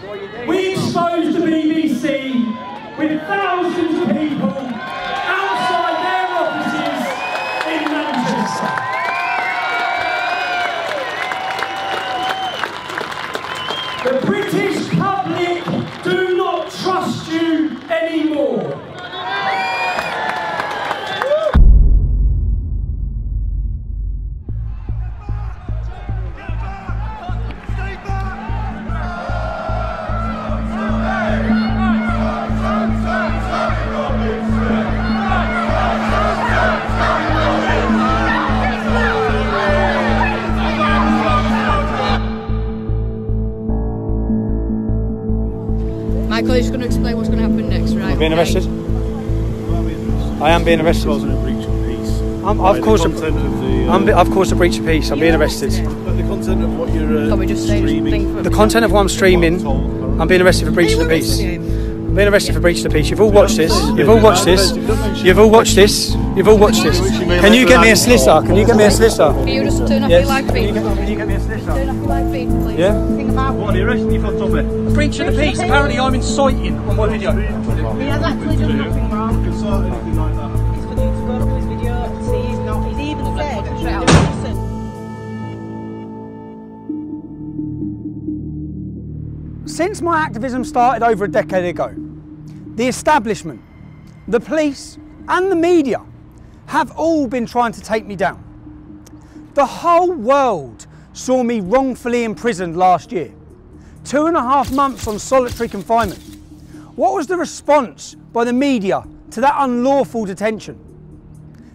We exposed the BBC with thousands of people outside their offices in Manchester. The British public do not trust you anymore. Michael is going to explain what's going to happen next, right? I'm being arrested. I am being arrested. Causing a breach of peace. I've caused a breach of peace. I'm being arrested. But the content of what you're Can we just say streaming. The content of what I'm streaming, I'm being arrested for breaching the peace. I'm being arrested for breaching the peace. You've all watched this. You've all watched this. You've all watched this. You've all watched this. Can you get me a solicitor? Can you get me a solicitor? Can you just turn off your live feed? Can you get me a solicitor? Turn off your live feed, please. Yeah? What are you arresting you for, Tommy? Breaching the peace. Apparently I'm inciting on my video. He has actually done nothing wrong. You can sort anything like that. It's for you to go to his video and see he's not. He's even said he's doing listen. Since my activism started over a decade ago, the establishment, the police and the media have all been trying to take me down. The whole world saw me wrongfully imprisoned last year. 2.5 months on solitary confinement. What was the response by the media to that unlawful detention?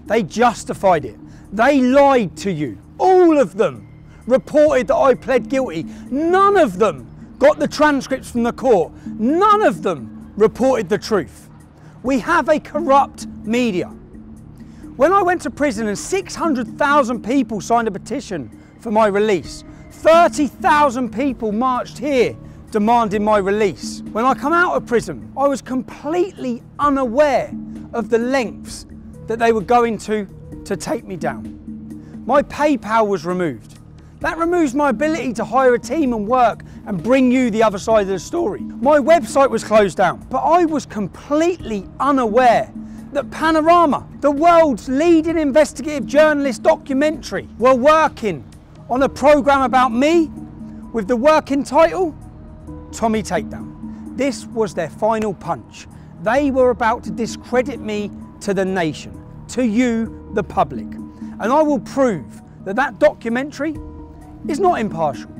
They justified it. They lied to you. All of them reported that I pled guilty. None of them got the transcripts from the court. None of them reported the truth. We have a corrupt media. When I went to prison and 600,000 people signed a petition for my release, 30,000 people marched here demanding my release. When I come out of prison, I was completely unaware of the lengths that they were going to take me down. My PayPal was removed. That removes my ability to hire a team and work and bring you the other side of the story. My website was closed down, but I was completely unaware that Panorama, the world's leading investigative journalist documentary, were working on a programme about me with the working title, Tommy Takedown. This was their final punch. They were about to discredit me to the nation, to you, the public. And I will prove that that documentary is not impartial,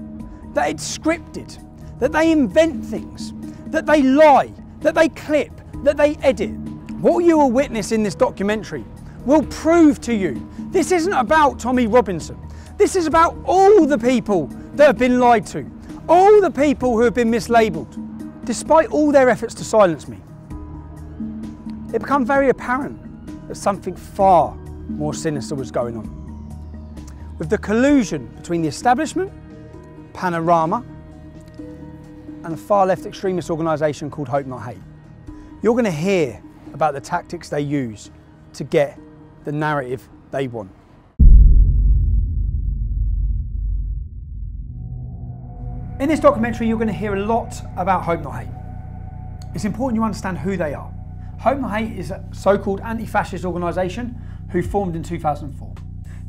that it's scripted, that they invent things, that they lie, that they clip, that they edit. What you will witness in this documentary will prove to you this isn't about Tommy Robinson. This is about all the people that have been lied to, all the people who have been mislabelled, despite all their efforts to silence me. It became very apparent that something far more sinister was going on. With the collusion between the establishment, Panorama, and a far-left extremist organisation called Hope Not Hate. You're going to hear about the tactics they use to get the narrative they want. In this documentary, you're going to hear a lot about Hope Not Hate. It's important you understand who they are. Hope Not Hate is a so-called anti-fascist organisation who formed in 2004.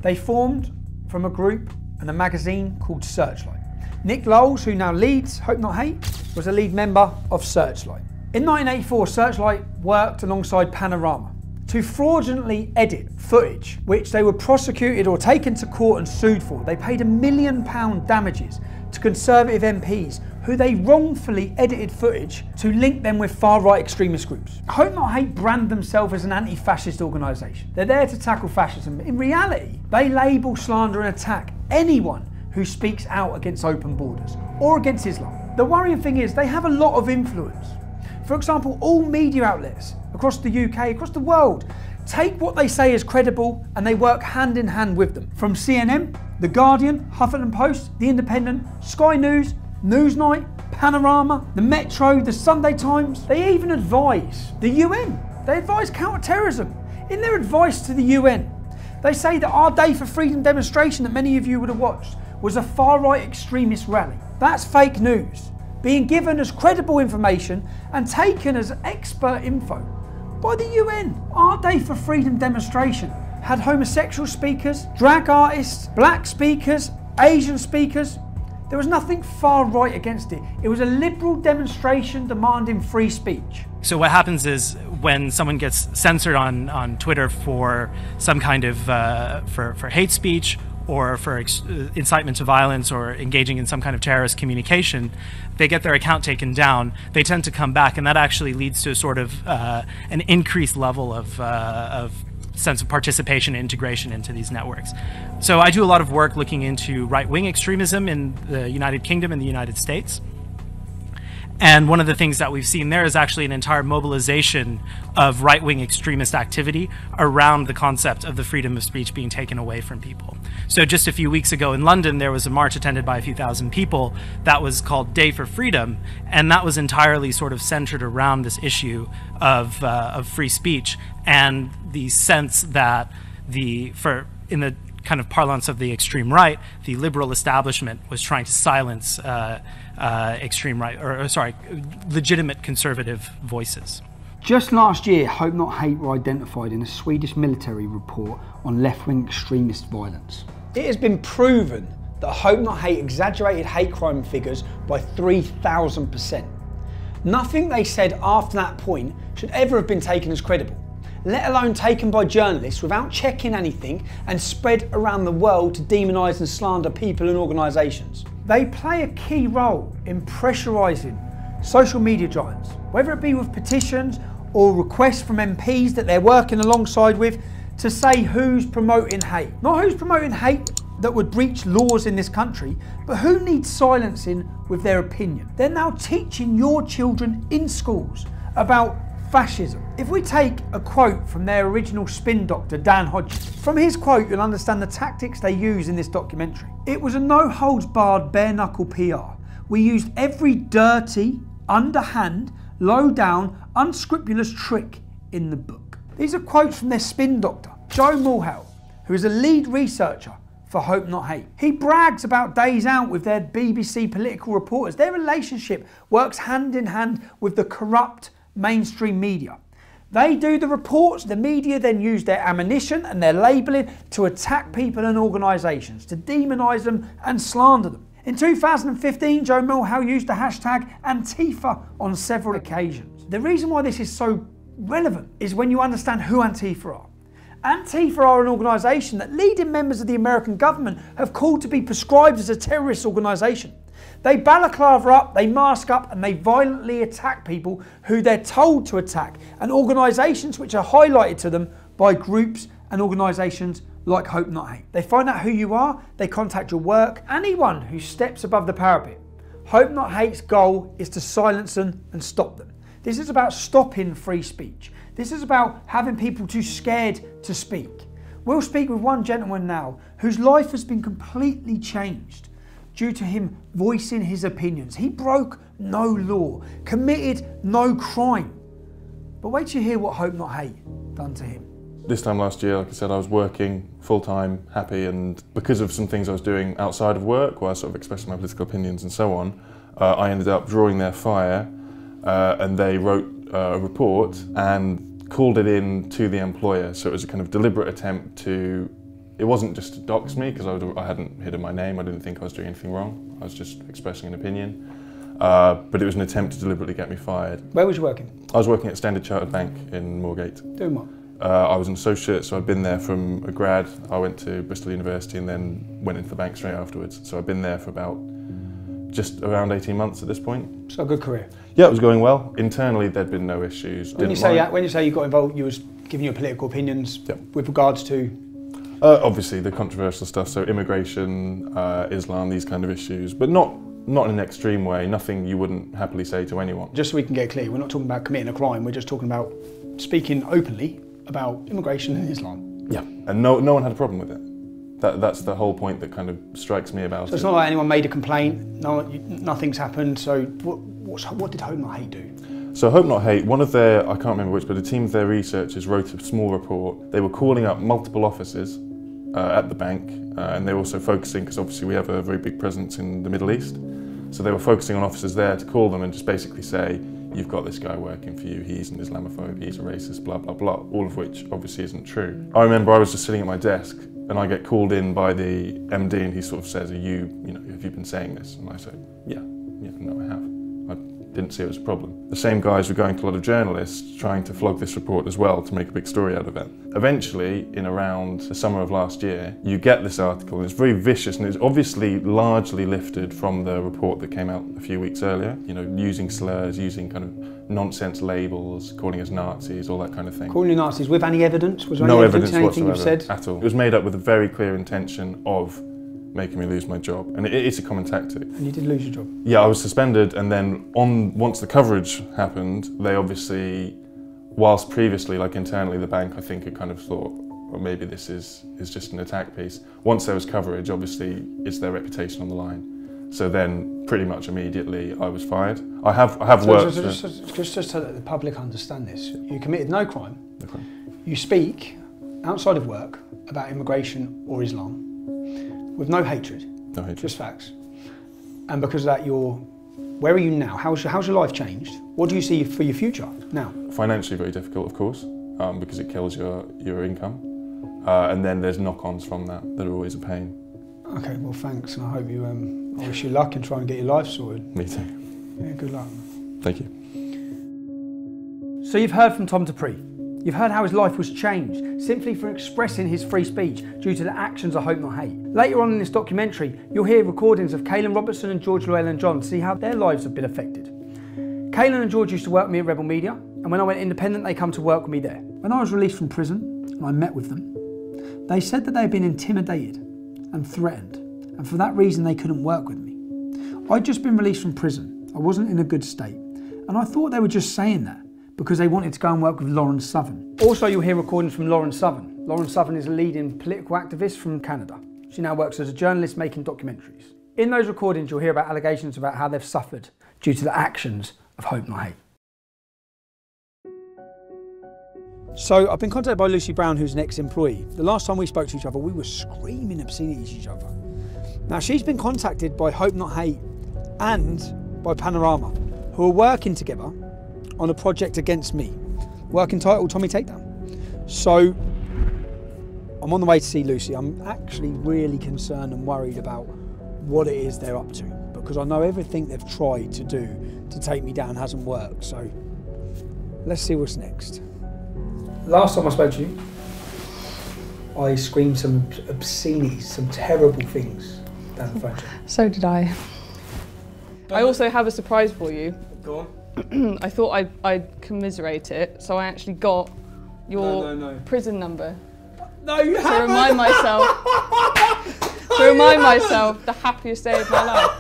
They formed from a group and a magazine called Searchlight. Nick Lowles, who now leads Hope Not Hate, was a lead member of Searchlight. In 1984, Searchlight worked alongside Panorama to fraudulently edit footage which they were prosecuted or taken to court and sued for. They paid £1 million damages to Conservative MPs who they wrongfully edited footage to link them with far-right extremist groups. Hope Not Hate brand themselves as an anti-fascist organisation. They're there to tackle fascism. In reality, they label, slander and attack anyone who speaks out against open borders or against Islam. The worrying thing is they have a lot of influence. For example, all media outlets across the UK, across the world, take what they say as credible and they work hand in hand with them. From CNN, The Guardian, Huffington Post, The Independent, Sky News, Newsnight, Panorama, the Metro, the Sunday Times. They even advise the UN. They advise counter-terrorism. In their advice to the UN, they say that our Day for Freedom demonstration that many of you would have watched was a far-right extremist rally. That's fake news. being given as credible information and taken as expert info by the UN. Our Day for Freedom demonstration had homosexual speakers, drag artists, black speakers, Asian speakers. There was nothing far right against it. It was a liberal demonstration demanding free speech. So what happens is when someone gets censored on Twitter for some kind of for hate speech or for incitement to violence or engaging in some kind of terrorist communication, they get their account taken down. They tend to come back, and that actually leads to a sort of an increased level of sense of participation and integration into these networks. So I do a lot of work looking into right-wing extremism in the United Kingdom and the United States. And one of the things that we've seen there is actually an entire mobilization of right-wing extremist activity around the concept of the freedom of speech being taken away from people. So just a few weeks ago in London, there was a march attended by a few thousand people that was called Day for Freedom, and that was entirely sort of centered around this issue of free speech and the sense that in the kind of parlance of the extreme right, the liberal establishment was trying to silence extreme right, legitimate conservative voices. Just last year, Hope Not Hate were identified in a Swedish military report on left-wing extremist violence. It has been proven that Hope Not Hate exaggerated hate crime figures by 3,000%. Nothing they said after that point should ever have been taken as credible, let alone taken by journalists without checking anything and spread around the world to demonise and slander people and organisations. They play a key role in pressurising social media giants, whether it be with petitions or requests from MPs that they're working alongside with to say who's promoting hate. Not who's promoting hate that would breach laws in this country, but who needs silencing with their opinion. They're now teaching your children in schools about fascism. If we take a quote from their original spin doctor, Dan Hodges, from his quote you'll understand the tactics they use in this documentary. It was a no-holds-barred, bare-knuckle PR. We used every dirty, underhand, low-down, unscrupulous trick in the book. These are quotes from their spin doctor, Joe Mulhall, who is a lead researcher for Hope Not Hate. He brags about days out with their BBC political reporters. Their relationship works hand in hand with the corrupt mainstream media. They do the reports, the media then use their ammunition and their labelling to attack people and organisations, to demonise them and slander them. In 2015, Joe Mulhall used the hashtag Antifa on several occasions. The reason why this is so relevant is when you understand who Antifa are. Antifa are an organisation that leading members of the American government have called to be prescribed as a terrorist organisation. They balaclava up, they mask up, and they violently attack people who they're told to attack, and organisations which are highlighted to them by groups and organisations like Hope Not Hate. They find out who you are, they contact your work, anyone who steps above the parapet. Hope Not Hate's goal is to silence them and stop them. This is about stopping free speech. This is about having people too scared to speak. We'll speak with one gentleman now whose life has been completely changed due to him voicing his opinions. He broke no law, committed no crime. But wait till you hear what Hope Not Hate done to him. This time last year, like I said, I was working full-time, happy, and because of some things I was doing outside of work, where I was sort of expressing my political opinions and so on, I ended up drawing their fire, and they wrote a report and called it in to the employer. So it was a kind of deliberate attempt to, it wasn't just to dox me, because I hadn't hidden my name, I didn't think I was doing anything wrong, I was just expressing an opinion. But it was an attempt to deliberately get me fired. Where was you working? I was working at Standard Chartered Bank in Moorgate. Doing what? I was an associate, so I'd been there from a grad. I went to Bristol University and then went into the bank straight afterwards. So I've been there for about just around 18 months at this point. So a good career? Yeah, it was going well. Internally, there'd been no issues. When you say you got involved, you was giving your political opinions with regards to? Obviously the controversial stuff, so immigration, Islam, these kind of issues, but not in an extreme way, nothing you wouldn't happily say to anyone. Just so we can get clear, we're not talking about committing a crime, we're just talking about speaking openly about immigration and Islam. Yeah, and no one had a problem with it. That's the whole point that kind of strikes me about it. So it's not like anyone made a complaint, nothing's happened, so what did Hope Not Hate do? So Hope Not Hate, one of their, I can't remember which, but a team of their researchers wrote a small report. They were calling up multiple offices at the bank, and they were also focusing, because obviously we have a very big presence in the Middle East. So they were focusing on officers there to call them and just basically say, you've got this guy working for you, he's an Islamophobe, he's a racist, blah, blah, blah, all of which obviously isn't true. I remember I was just sitting at my desk and I get called in by the MD and he sort of says, have you been saying this? And I say, yeah, no, I have. I didn't see it as a problem. The same guys were going to a lot of journalists trying to flog this report as well to make a big story out of it. Eventually, in around the summer of last year, you get this article, and it's very vicious, and it's obviously largely lifted from the report that came out a few weeks earlier, using slurs, using kind of nonsense labels, calling us Nazis, all that kind of thing. Calling you Nazis with any evidence? Was there no any evidence to anything whatsoever you've said? At all. It was made up with a very clear intention of making me lose my job, and it's a common tactic. And you did lose your job? Yeah, I was suspended, and then once the coverage happened, they obviously, whilst previously, like internally, the bank I think had kind of thought, well, maybe this is just an attack piece. Once there was coverage, obviously it's their reputation on the line. So then, pretty much immediately, I was fired. I have worked. Just so that the public understand this, you committed no crime. Okay. You speak outside of work about immigration or Islam with no hatred. No hatred. Just facts. And because of that, where are you now? How's your life changed? What do you see for your future now? Financially very difficult, of course, because it kills your income. And then there's knock-ons from that are always a pain. Okay, well thanks, and I hope you, I wish you luck and try and get your life sorted. Me too. Yeah, good luck. Thank you. So you've heard from Tom Dupree. You've heard how his life was changed simply for expressing his free speech due to the actions of Hope Not Hate. Later on in this documentary, you'll hear recordings of Caelan Robertson and George Llewellyn-John to see how their lives have been affected. Caelan and George used to work with me at Rebel Media, and when I went independent, they come to work with me there. When I was released from prison and I met with them, they said that they had been intimidated and threatened, and for that reason they couldn't work with me. I'd just been released from prison. I wasn't in a good state, and I thought they were just saying that because they wanted to go and work with Lauren Southern. Also, you'll hear recordings from Lauren Southern. Lauren Southern is a leading political activist from Canada. She now works as a journalist making documentaries. In those recordings, you'll hear about allegations about how they've suffered due to the actions of Hope Not Hate. So I've been contacted by Lucy Brown, who's an ex-employee. The last time we spoke to each other, we were screaming obscenities at each other. Now, she's been contacted by Hope Not Hate and by Panorama, who are working together on a project against me, work entitled Tommy Takedown. So I'm on the way to see Lucy. I'm actually really concerned and worried about what it is they're up to, because I know everything they've tried to do to take me down hasn't worked. So let's see what's next. Last time I spoke to you, I screamed some obscenities, some terrible things down the phone. So did I. I also have a surprise for you. Go on. I thought I'd commiserate it, so I actually got your prison number. No, you haven't. To remind myself the happiest day of my life.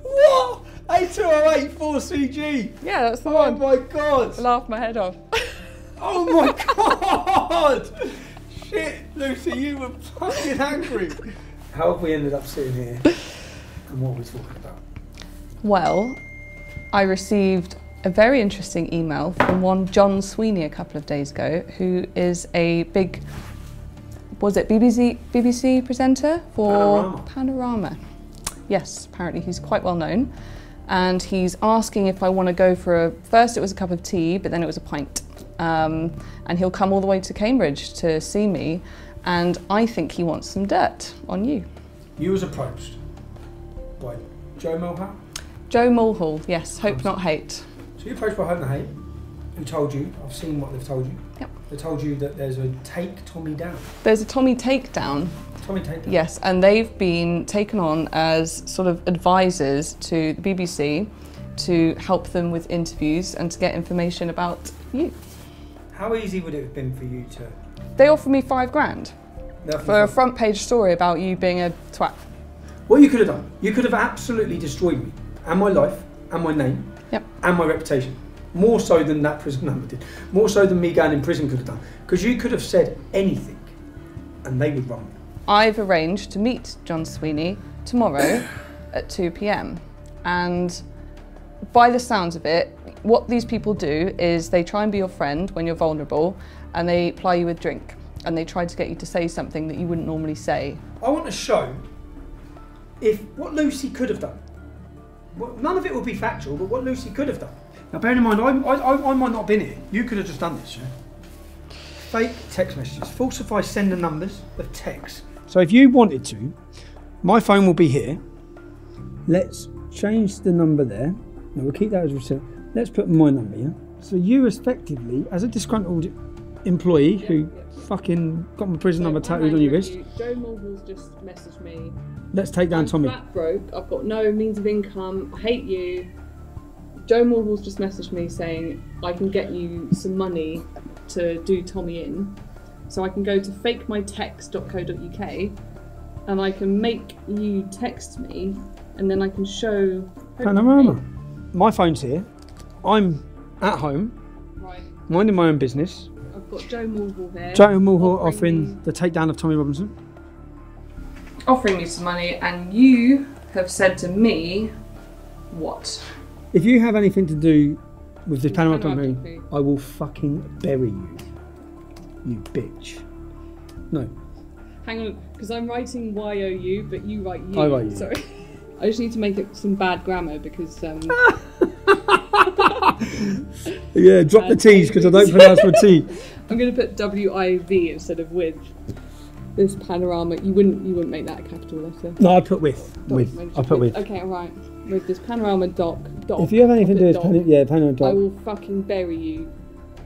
What? 8208 4CG. Yeah, that's the one. Oh my God. I laughed my head off. Oh my God. Shit, Lucy, you were fucking angry. How have we ended up sitting here? And what are we talking about? Well, I received a very interesting email from one John Sweeney a couple of days ago, who is a big, was it BBC presenter for Panorama? Yes, apparently he's quite well known. And he's asking if I want to go for first it was a cup of tea, but then it was a pint. And he'll come all the way to Cambridge to see me. And I think he wants some dirt on you. You was approached by Joe Mulhall? Joe Mulhall, yes, Hope Not Hate. So you're approached by Hope Not Hate, who told you, I've seen what they've told you. Yep. They told you that there's a Take Tommy Down. There's a Tommy Takedown. Tommy Takedown? Yes, and they've been taken on as sort of advisors to the BBC to help them with interviews and to get information about you. How easy would it have been for you to... They offered me £5,000 for a front page story about you being a twat. What you could have done, you could have absolutely destroyed me, and my life, and my name, and my reputation. More so than that prison number did. More so than me going in prison could have done. Because you could have said anything, and they would run me. I've arranged to meet John Sweeney tomorrow at 2 p.m. And by the sounds of it, what these people do is they try and be your friend when you're vulnerable, and they ply you with drink. And they try to get you to say something that you wouldn't normally say. I want to show if what Lucy could have done. None of it will be factual, but what Lucy could have done. Now, bearing in mind, I might not have been here. You could have just done this, yeah? Fake text messages, falsify sender numbers of text. So if you wanted to, my phone will be here. Let's change the number there. No, we'll keep that as reset. Let's put my number, yeah? So you effectively, as a disgruntled employee who fucking got my prison number tattooed on your wrist. Joe Mulhall's just messaged me. Let's take down Tommy. I'm flat broke, I've got no means of income, I hate you. Joe Mulhall's just messaged me saying I can get you some money to do Tommy in. So I can go to fakemytext.co.uk and I can make you text me and then I can show Panorama. My phone's here. I'm at home, right. minding my own business. I've got Joe Mulhall here. Joe Mulhall offering the takedown of Tommy Robinson. Offering me some money, and you have said to me, what? If you have anything to do with this Panama Panama documentary, I will fucking bury you. You bitch. No. Hang on, because I'm writing YOU, but you write you. I write you. Sorry. I just need to make it some bad grammar because. Yeah, drop the T's because I don't pronounce my T. I'm going to put WIV instead of with. This panorama, you wouldn't make that a capital letter. No, I put with. I put with. Okay, alright. With this panorama doc. If you have anything to do with panorama doc, I will fucking bury you,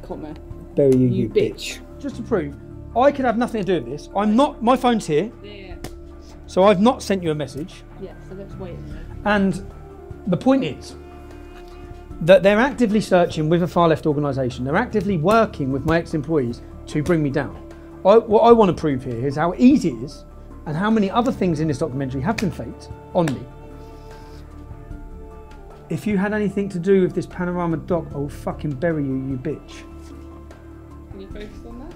comma. Bury you, you bitch. Just to prove, I could have nothing to do with this. I'm not. My phone's here. Yeah. So I've not sent you a message. Yeah. So let's wait a minute. And the point is that they're actively searching with a far left organisation. They're actively working with my ex-employees to bring me down. What I want to prove here is how easy it is and how many other things in this documentary have been faked on me. If you had anything to do with this panorama doc, I will fucking bury you, you bitch. Can you focus on that?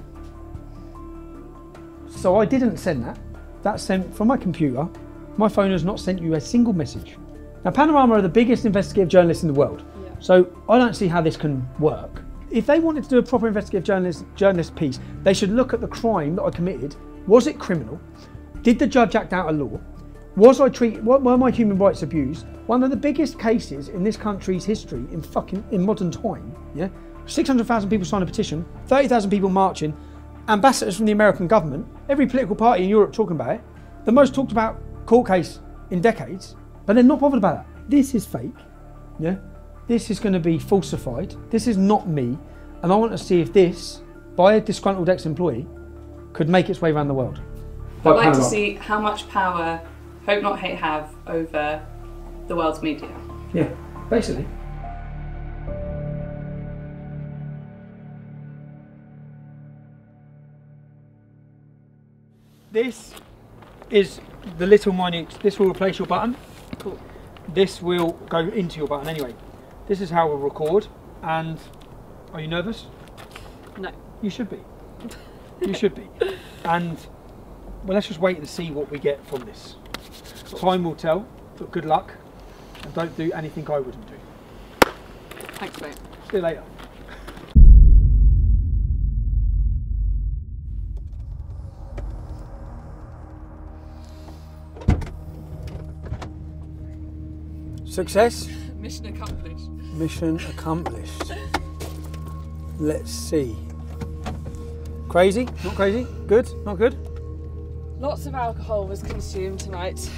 So I didn't send that. That's sent from my computer. My phone has not sent you a single message. Now, Panorama are the biggest investigative journalists in the world. Yeah. So I don't see how this can work. If they wanted to do a proper investigative journalist piece, they should look at the crime that I committed. Was it criminal? Did the judge act out of law? Were my human rights abused? One of the biggest cases in this country's history in modern time. Yeah, 600,000 people signed a petition, 30,000 people marching, ambassadors from the American government, every political party in Europe talking about it. The most talked about court case in decades, but they're not bothered about that. This is fake. Yeah. This is going to be falsified. This is not me. And I want to see if this, by a disgruntled ex-employee, could make its way around the world. I'd like to see how much power Hope Not Hate have over the world's media. Yeah, basically. This is the little mining. This will replace your button. Cool. This will go into your button anyway. This is how we'll record. And are you nervous? No. You should be. You should be. And well, let's just wait and see what we get from this. Time will tell, but good luck. And don't do anything I wouldn't do. Thanks, mate. See you later. Success? Mission accomplished. Mission accomplished. Let's see. Crazy? Not crazy? Good? Not good? Lots of alcohol was consumed tonight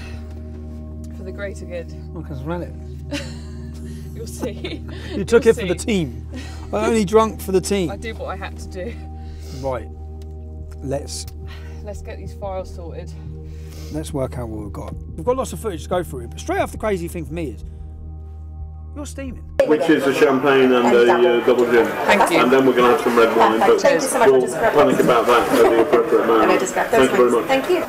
for the greater good. I can smell it. You'll see. You took it for the team. I only drunk for the team. I did what I had to do. Right. Let's get these files sorted. Let's work out what we've got. We've got lots of footage to go through, but straight off the crazy thing for me is you're steaming. Which is a champagne and a double gin. Thank you. And then we're going to have some red wine, but Thank you so much. we'll panic about that at the appropriate moment. Thank you very much. Thank you.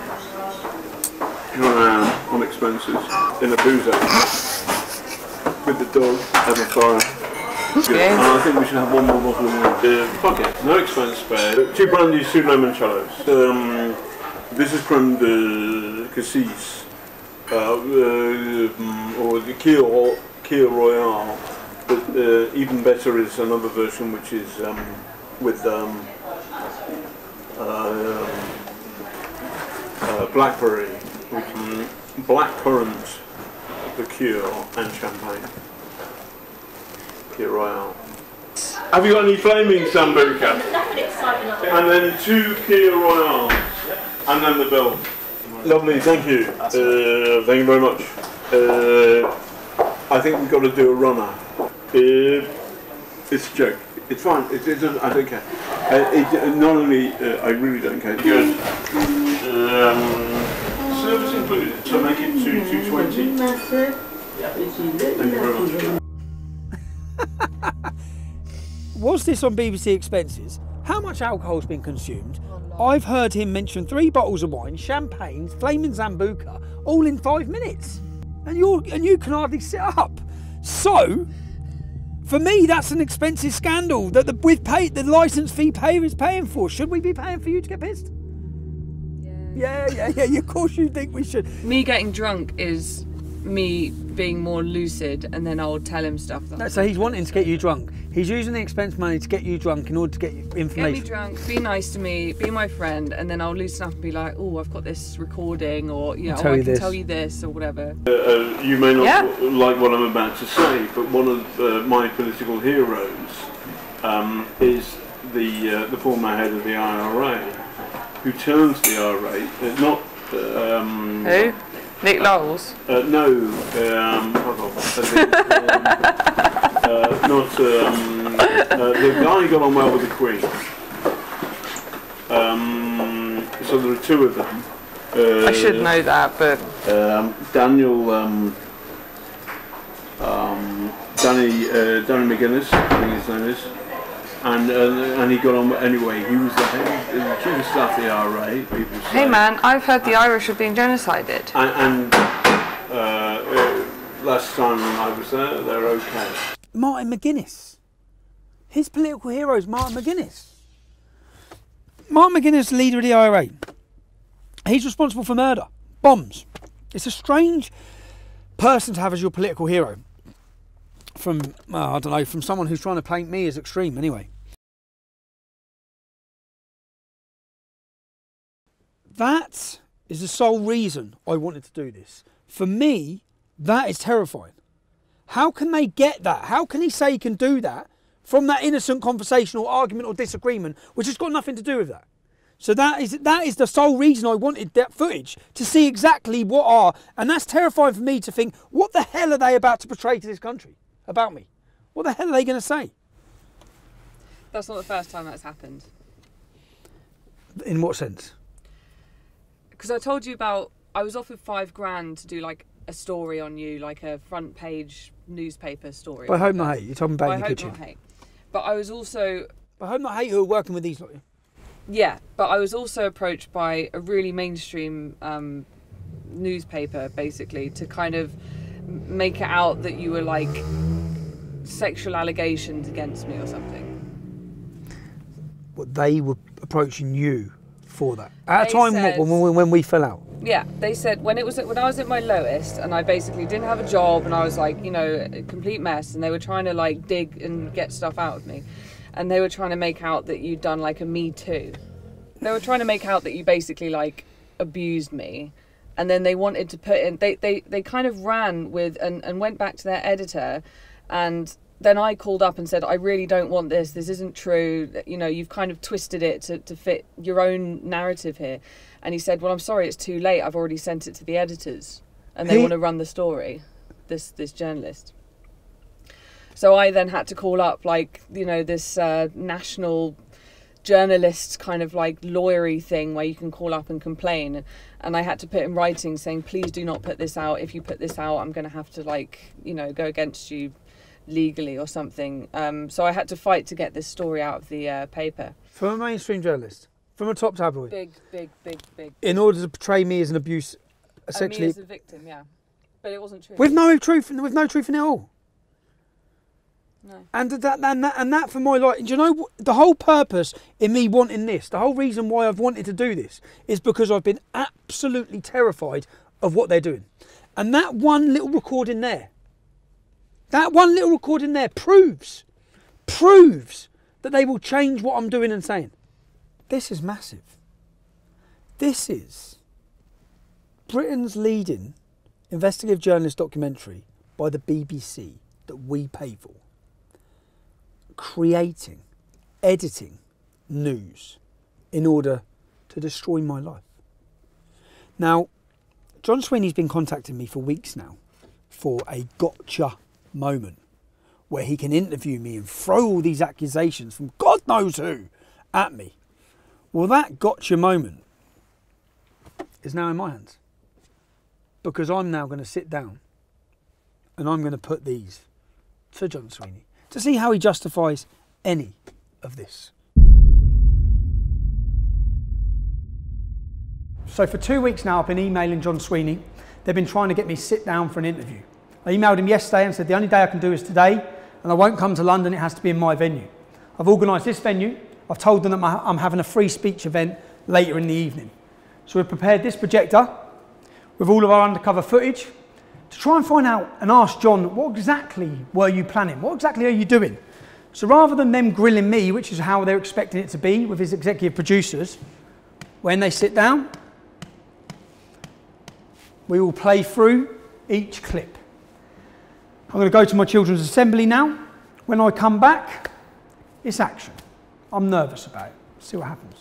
On expenses in a boozer with the dog and the fire. Good. And I think we should have one more bottle of wine. Fuck it, no expense spared. 2 brandy sous limoncellos. This is from the Cassis, or the Keel Royale, but even better is another version which is with blackberry, blackcurrant liqueur and champagne. Kir Royale. Have you got any flaming Sambuca? And then 2 Kir Royales. And then the bill. Lovely, thank you. Thank you very much. I think we've got to do a runner. It's a joke. It's fine. I don't care. Not only, I really don't care. Good. Service included. So make it 220. Thank you very much. Was this on BBC Expenses? How much alcohol's been consumed? I've heard him mention 3 bottles of wine, champagne, flaming Sambuca, all in 5 minutes. And you can hardly sit up. So, for me, that's an expensive scandal that the licence fee payer is paying for. Should we be paying for you to get pissed? Yeah. Of course you think we should. Me getting drunk is me being more lucid, and then I'll tell him stuff. So he's wanting to get you drunk. He's using the expense money to get you drunk in order to get you information. Get me drunk, be nice to me, be my friend, and then I'll loosen up and be like, oh, I've got this recording, or I can tell you this, or whatever. You may not like what I'm about to say, but one of my political heroes is the former head of the IRA, who turns the IRA, not... Who? Nick Knowles? No, the guy got on well with the Queen. So there are 2 of them. I should know that, but Danny McGuinness, I think his name is. And he got on anyway. He was the chief of staff of the IRA. People say. Hey man, I've heard the Irish are being genocided. And last time I was there, they're okay. Martin McGuinness. His political hero is Martin McGuinness. Martin McGuinness, leader of the IRA. He's responsible for murder, bombs. It's a strange person to have as your political hero. From, I don't know, from someone who's trying to paint me as extreme anyway. That is the sole reason I wanted to do this. For me, that is terrifying. How can they get that? How can he say he can do that from that innocent conversation or argument or disagreement, which has got nothing to do with that? So that is the sole reason I wanted that footage, to see exactly what are, and that's terrifying for me to think, what the hell are they about to portray to this country about me? What the hell are they going to say? That's not the first time that's happened. In what sense? Because I told you about, I was offered $5,000 to do like a story on you, like a front page newspaper story. By Hope Not Hate, you're talking about in your kitchen. By Hope Not Hate. But I was also... By Hope Not Hate, who are working with these... Yeah, but I was also approached by a really mainstream newspaper, basically, to kind of make it out that you were like sexual allegations against me or something. What, they were approaching you for that? At a time when we fell out? Yeah, they said when I was at my lowest and I basically didn't have a job and I was like, a complete mess, and they were trying to like dig and get stuff out of me. And they were trying to make out that you'd done like a Me Too. They were trying to make out that you basically like abused me. And then they wanted to put in, they kind of ran with and went back to their editor. And then I called up and said, I really don't want this. This isn't true. You've kind of twisted it to fit your own narrative here. And he said, well, I'm sorry, it's too late. I've already sent it to the editors. And they want to run the story, this journalist. So I then had to call up this national journalist kind of like lawyery thing where you can call up and complain. And I had to put in writing saying, please do not put this out. If you put this out, I'm going to have to go against you legally or something. So I had to fight to get this story out of the paper. From a mainstream journalist? From a top tabloid? Big. In order to portray me as an abuse, essentially... Me as a victim, yeah. But it wasn't true. With no truth in it all. No. And that for my life, do you know the whole purpose in me wanting this, the whole reason why I've wanted to do this is because I've been absolutely terrified of what they're doing. And that one little recording there proves that they will change what I'm doing and saying. This is massive. This is Britain's leading investigative journalist documentary by the BBC that we pay for, creating, editing news in order to destroy my life. Now, John Sweeney's been contacting me for weeks now for a gotcha moment where he can interview me and throw all these accusations from God knows who at me. Well, that gotcha moment is now in my hands, because I'm now going to sit down and I'm going to put these to John Sweeney to see how he justifies any of this. So for 2 weeks now I've been emailing John Sweeney. They've been trying to get me to sit down for an interview. I emailed him yesterday and said the only day I can do is today, and I won't come to London, it has to be in my venue. I've organised this venue. I've told them that I'm having a free speech event later in the evening. So we've prepared this projector with all of our undercover footage to try and find out and ask John, what exactly were you planning? What exactly are you doing? So rather than them grilling me, which is how they're expecting it to be with his executive producers, when they sit down, we will play through each clip. I'm going to go to my children's assembly now. When I come back, it's action. I'm nervous about it. See what happens.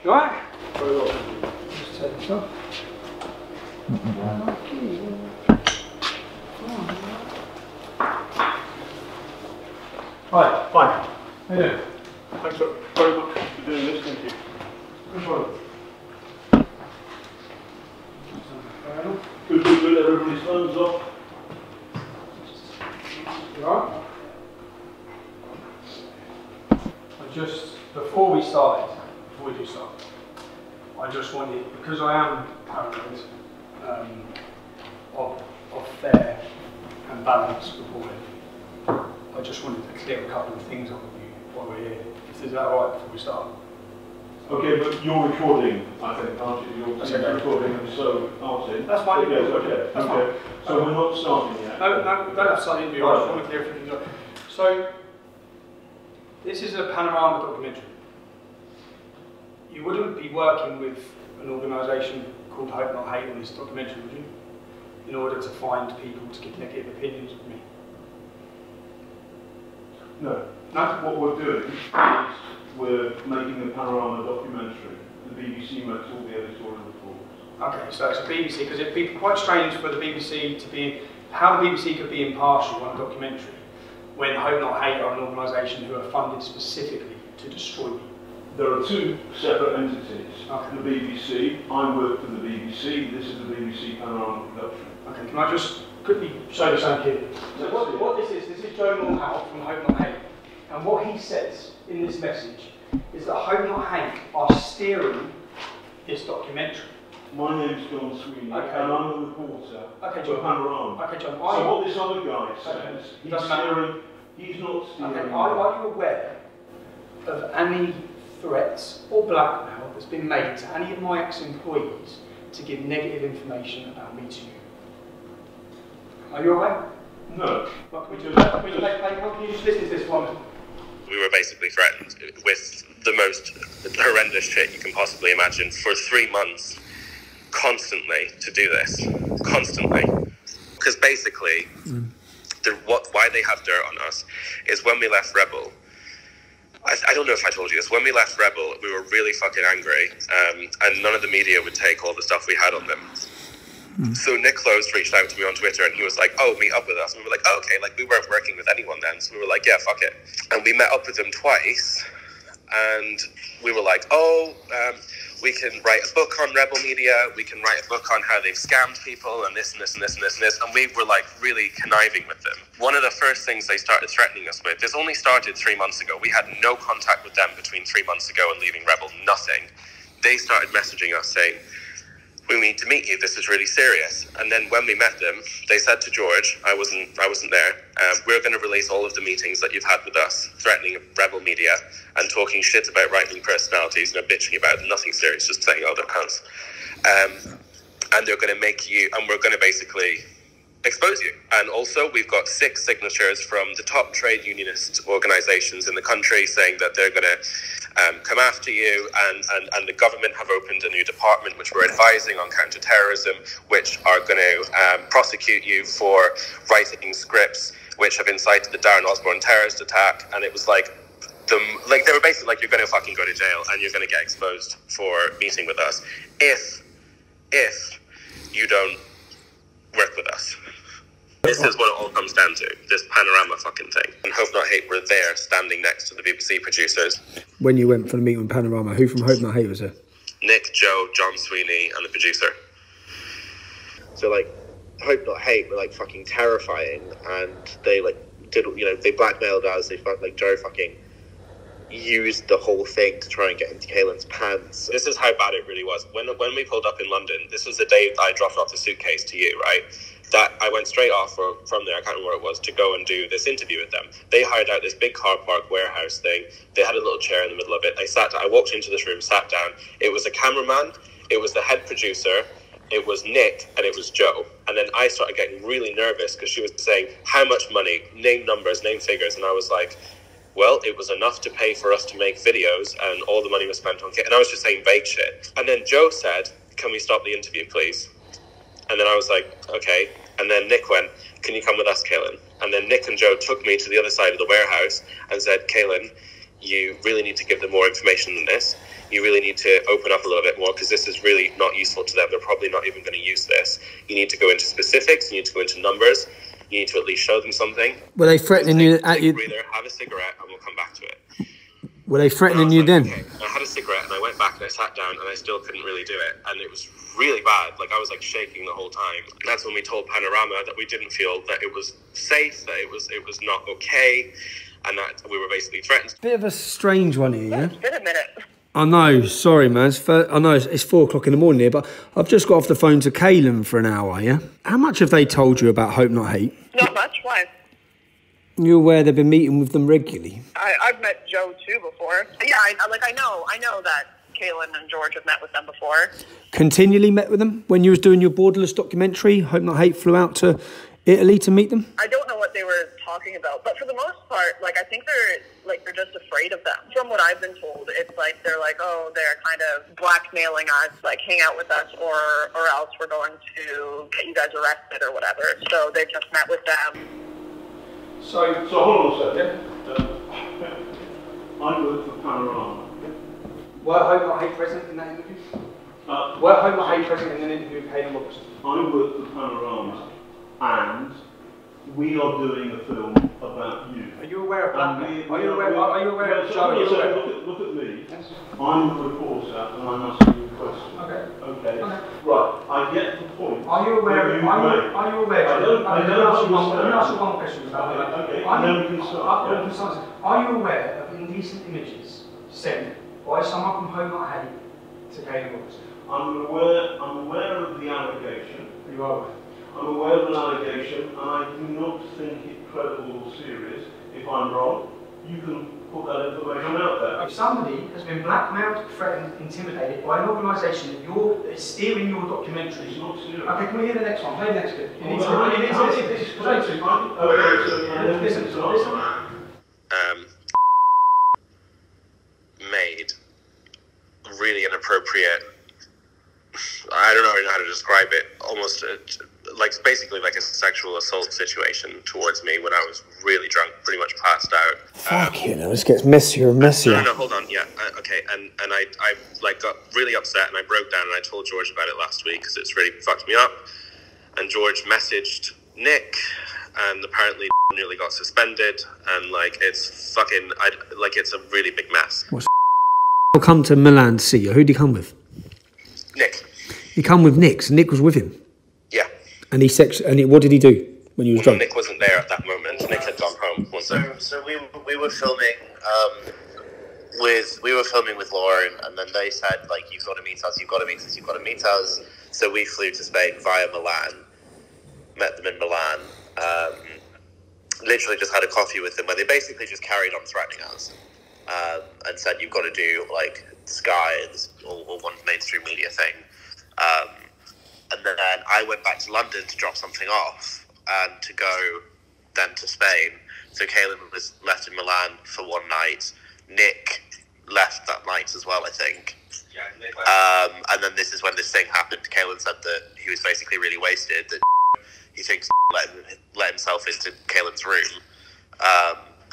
You all right? Very well. Just take this off. Hi, fine. How you doing? Thanks very much for doing this, thank you. Good morning. Good, everybody's phones off. You all right? Before we do start, I just wanted, because I am paranoid of fair and balanced reporting, I just wanted to clear a couple of things up with you while we're here. Is that all right before we start? Okay, but you're recording, I think, aren't you? You're okay. recording, and so aren't you? That's fine. Yes, okay. That's okay. fine. So we're not starting yet? No, we don't have to start the interview. I just want to clear a few things up. So, this is a panorama documentary. You wouldn't be working with an organisation called Hope Not Hate on this documentary, would you? In order to find people to give negative opinions of me. No. No? What we're doing is we're making a panorama documentary. The BBC makes all the editorial reports. Okay, so it's a BBC, because it'd be quite strange for the BBC to be, how the BBC could be impartial on a documentary when Hope Not Hate are an organisation who are funded specifically to destroy me. There are two separate entities. Okay. The BBC, I work for the BBC, this is the BBC Panorama production. Okay, can I just quickly show you something here? So what this is Joe Moorhouse from Hope Not Hate. And what he says in this message is that Hope Not Hate are steering this documentary. My name's John Sweeney, okay. and I'm the reporter for Panorama. Okay, John. So what this other guy says, he's not steering. Okay, are you aware of any threats or blackmail that's been made to any of my ex-employees to give negative information about me to you? Are you aware? No. Well, can you just listen to this one? We were basically threatened with the most horrendous shit you can possibly imagine for 3 months, constantly, to do this. Constantly. Because basically, why they have dirt on us is when we left Rebel, I don't know if I told you this, when we left Rebel, we were really fucking angry, and none of the media would take all the stuff we had on them. So Nick Close reached out to me on Twitter and he was like, oh, meet up with us. And we were like, oh, okay, like we weren't working with anyone then. So we were like, yeah, fuck it. And we met up with them twice and we were like, we can write a book on Rebel Media. We can write a book on how they've scammed people and this and this and this and this and this. And we were like really conniving with them. One of the first things they started threatening us with, this only started 3 months ago. We had no contact with them between 3 months ago and leaving Rebel, nothing. They started messaging us saying, we need to meet you, this is really serious. And then when we met them, they said to George, I wasn't there, we're going to release all of the meetings that you've had with us, threatening Rebel Media and talking shit about right-wing personalities and bitching about nothing serious, just saying, oh, their pants. And they're going to make you, and we're going to basically expose you. And also, we've got 6 signatures from the top trade unionist organizations in the country saying that they're going to come after you, and the government have opened a new department which we're advising on counter-terrorism, which are going to prosecute you for writing scripts which have incited the Darren Osborne terrorist attack. And it was like, they were basically like, you're going to fucking go to jail and you're going to get exposed for meeting with us if you don't work with us. This is what it all comes down to, this Panorama fucking thing. And Hope Not Hate were there standing next to the BBC producers. When you went for the meeting with Panorama, who from Hope Not Hate was there? Nick, Joe, John Sweeney, and the producer. So, like, Hope Not Hate were, like, fucking terrifying, and they, like, did, you know, they blackmailed us. They felt like Joe fucking used the whole thing to try and get into Kaylin's pants. This is how bad it really was. When we pulled up in London, this was the day I dropped off the suitcase to you, right? That I went straight off from there, I can't remember where it was, to go and do this interview with them. They hired out this big car park warehouse thing. They had a little chair in the middle of it. I walked into this room, sat down. It was a cameraman, it was the head producer, it was Nick, and it was Joe. And then I started getting really nervous because she was saying, how much money, name numbers, name figures. And I was like, well, it was enough to pay for us to make videos, and all the money was spent on kit. And I was just saying vague shit. And then Joe said, can we stop the interview, please? And then I was like, okay. And then Nick went, can you come with us, Kaylin? And then Nick and Joe took me to the other side of the warehouse and said, Kaylin, you really need to give them more information than this. You really need to open up a little bit more, because this is really not useful to them. They're probably not even going to use this. You need to go into specifics. You need to go into numbers. You need to at least show them something. Were they threatening you at you? Breather, have a cigarette, and we'll come back to it. Were they threatening you then? Okay. I had a cigarette, and I went back and I sat down, and I still couldn't really do it. And it was really bad. Like, I was like shaking the whole time. That's when we told Panorama that we didn't feel that it was safe, that it was not okay, and that we were basically threatened. Bit of a strange one here, yeah? It's been a minute. I know, sorry man, I know it's 4 o'clock in the morning here, but I've just got off the phone to Kaylin for an hour, yeah? How much have they told you about Hope Not Hate? Not much. Why? You're aware they've been meeting with them regularly? I've met Joe too before. Yeah, I know that Kaylin and George have met with them before. Continually met with them? When you was doing your Borderless documentary, Hope Not Hate flew out to Italy to meet them? I don't know what they were talking about, but for the most part, like, I think they're just afraid of them. From what I've been told, it's like they're like, oh, they're kind of blackmailing us, like, hang out with us, or else we're going to get you guys arrested or whatever. So they've just met with them. So hold on a second. I work for Panorama. Were Hope Not Hate present in that interview? Were Hope Not Hate present in an interview with Kaylin Robertson? I work for Panorama, and we are doing a film about you. Are you aware of blackmail? Are you aware of Joe? Look at me. Yes. I'm a reporter, and I'm asking you a question. Okay. Right. I get the point. Are you aware? Let me ask you one question about that. Okay. Then we can start. Are you aware of indecent images sent by someone from Hope Not Hate to Kaylin Robertson? I'm aware of the allegation. You are aware? I'm aware of an allegation, and I do not think it credible or serious. If I'm wrong, you can put that information out there. If somebody has been blackmailed, threatened, intimidated by an organisation that is steering your documentary. It's not serious. Okay, can we hear the next one? Play the next bit. Made really inappropriate, I don't know how to describe it, almost basically like a sexual assault situation towards me when I was really drunk, pretty much passed out. Fuck you know, this gets messier and messier. No, hold on, yeah, okay, and I got really upset and I broke down and I told George about it last week because it's really fucked me up, and George messaged Nick, and apparently nearly got suspended, and it's it's a really big mess. I'll come to Milan to see you. Who'd he come with? Nick. He come with Nick, so Nick was with him? Yeah. And what did he do when he was drunk? Nick wasn't there at that moment. Nick had gone home. So we were filming with Lauren, and then they said, like, you've got to meet us. So we flew to Spain via Milan, met them in Milan, literally just had a coffee with them where they basically just carried on threatening us, and said, you've got to do like Sky and all one mainstream media thing. And then I went back to London to drop something off and to go then to Spain. So Caelan was left in Milan for one night. Nick left that night as well, I think. And then this is when this thing happened. Caelan said that he was basically really wasted, that he thinks let himself into Caelan's room.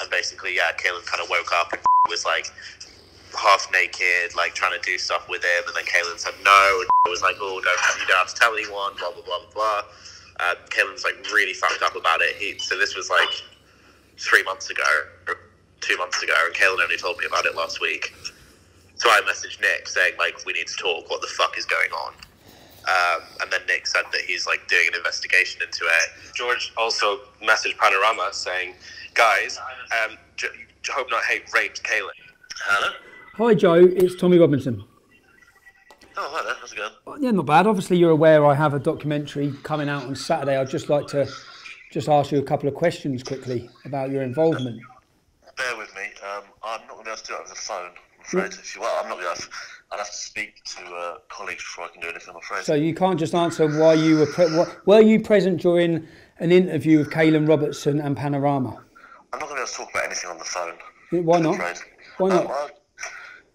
And basically, yeah, Caelan kind of woke up and was like half naked, like trying to do stuff with him. And then Caelan said no, and was like, oh, you don't have to tell anyone, blah, blah, blah, blah, blah. Caelan was like really fucked up about it. So this was like 3 months ago, or 2 months ago, and Caelan only told me about it last week. So I messaged Nick saying, like, we need to talk, what the fuck is going on? And then Nick said that he's like doing an investigation into it. George also messaged Panorama saying, guys, Hope Not Hate raped Caelan. Hello? Hi Joe, it's Tommy Robinson. Oh, hi there, how's it going? Yeah, not bad. Obviously you're aware I have a documentary coming out on Saturday. I'd just like to ask you a couple of questions quickly about your involvement. Bear with me, I'm not going to be able to do it over the phone, I'm afraid. I'm not going to I'd have to speak to colleagues before I can do anything, I'm afraid. So you can't just answer why you were you present during an interview with Caelan Robertson and Panorama? I'm not going to be able to talk about anything on the phone. Why not? Why not? Well,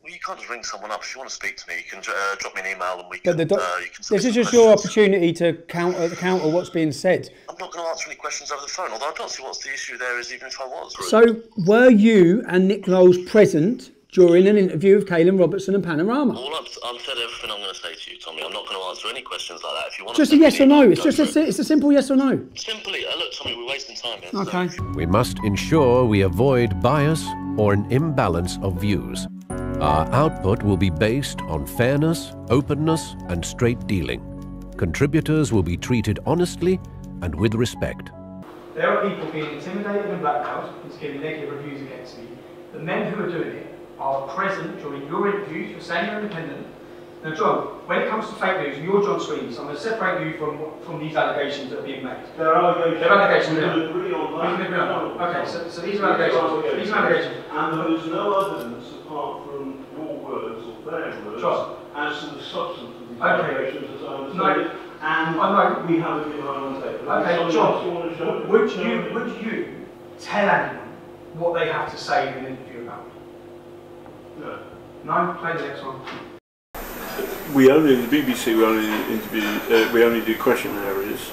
you can't just ring someone up. If you want to speak to me, you can drop me an email and we can. This is just your opportunity to counter what's being said. I'm not going to answer any questions over the phone, although I don't see what's the issue there is, even if I was. Really. So, were you and Nick Knowles present during an interview with Caelan Robertson and Panorama? I've said everything I'm going to say to you, Tommy. I'm not going to answer any questions like that. If you want just a yes or no. It's just it's a simple yes or no. Simply, look, Tommy, we're wasting time here. Okay. We must ensure we avoid bias or an imbalance of views. Our output will be based on fairness, openness, and straight dealing. Contributors will be treated honestly and with respect. There are people being intimidated and blackmailed into giving negative reviews against me. The men who are doing it are present during your interviews. You're saying you're independent. Now, John, when it comes to fake news, you're John Sweeney, so I'm going to separate you from these allegations that are being made. There are allegations. There are allegations. We can agree on that. We can agree on that. Okay, so these are allegations. These are allegations. And there is no evidence apart from your words or their words as to the substance of these allegations as I understand it. And I know. We have it behind on tape. Okay, John, would you tell anyone what they have to say in an interview about me? No. No? Play the next one. We only, the BBC, we only do questionnaires.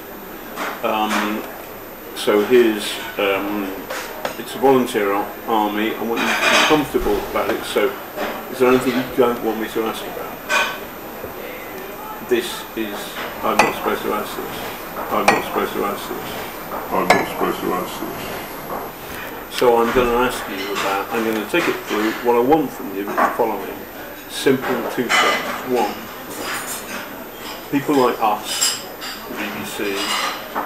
So here's, it's a volunteer army. I want you to be comfortable about it. So is there anything you don't want me to ask about? I'm not supposed to ask this. I'm not supposed to ask this. I'm not supposed to ask this. So I'm going to ask you about, I'm going to take it through. What I want from you is the following. Simple two things. One, people like us, the BBC,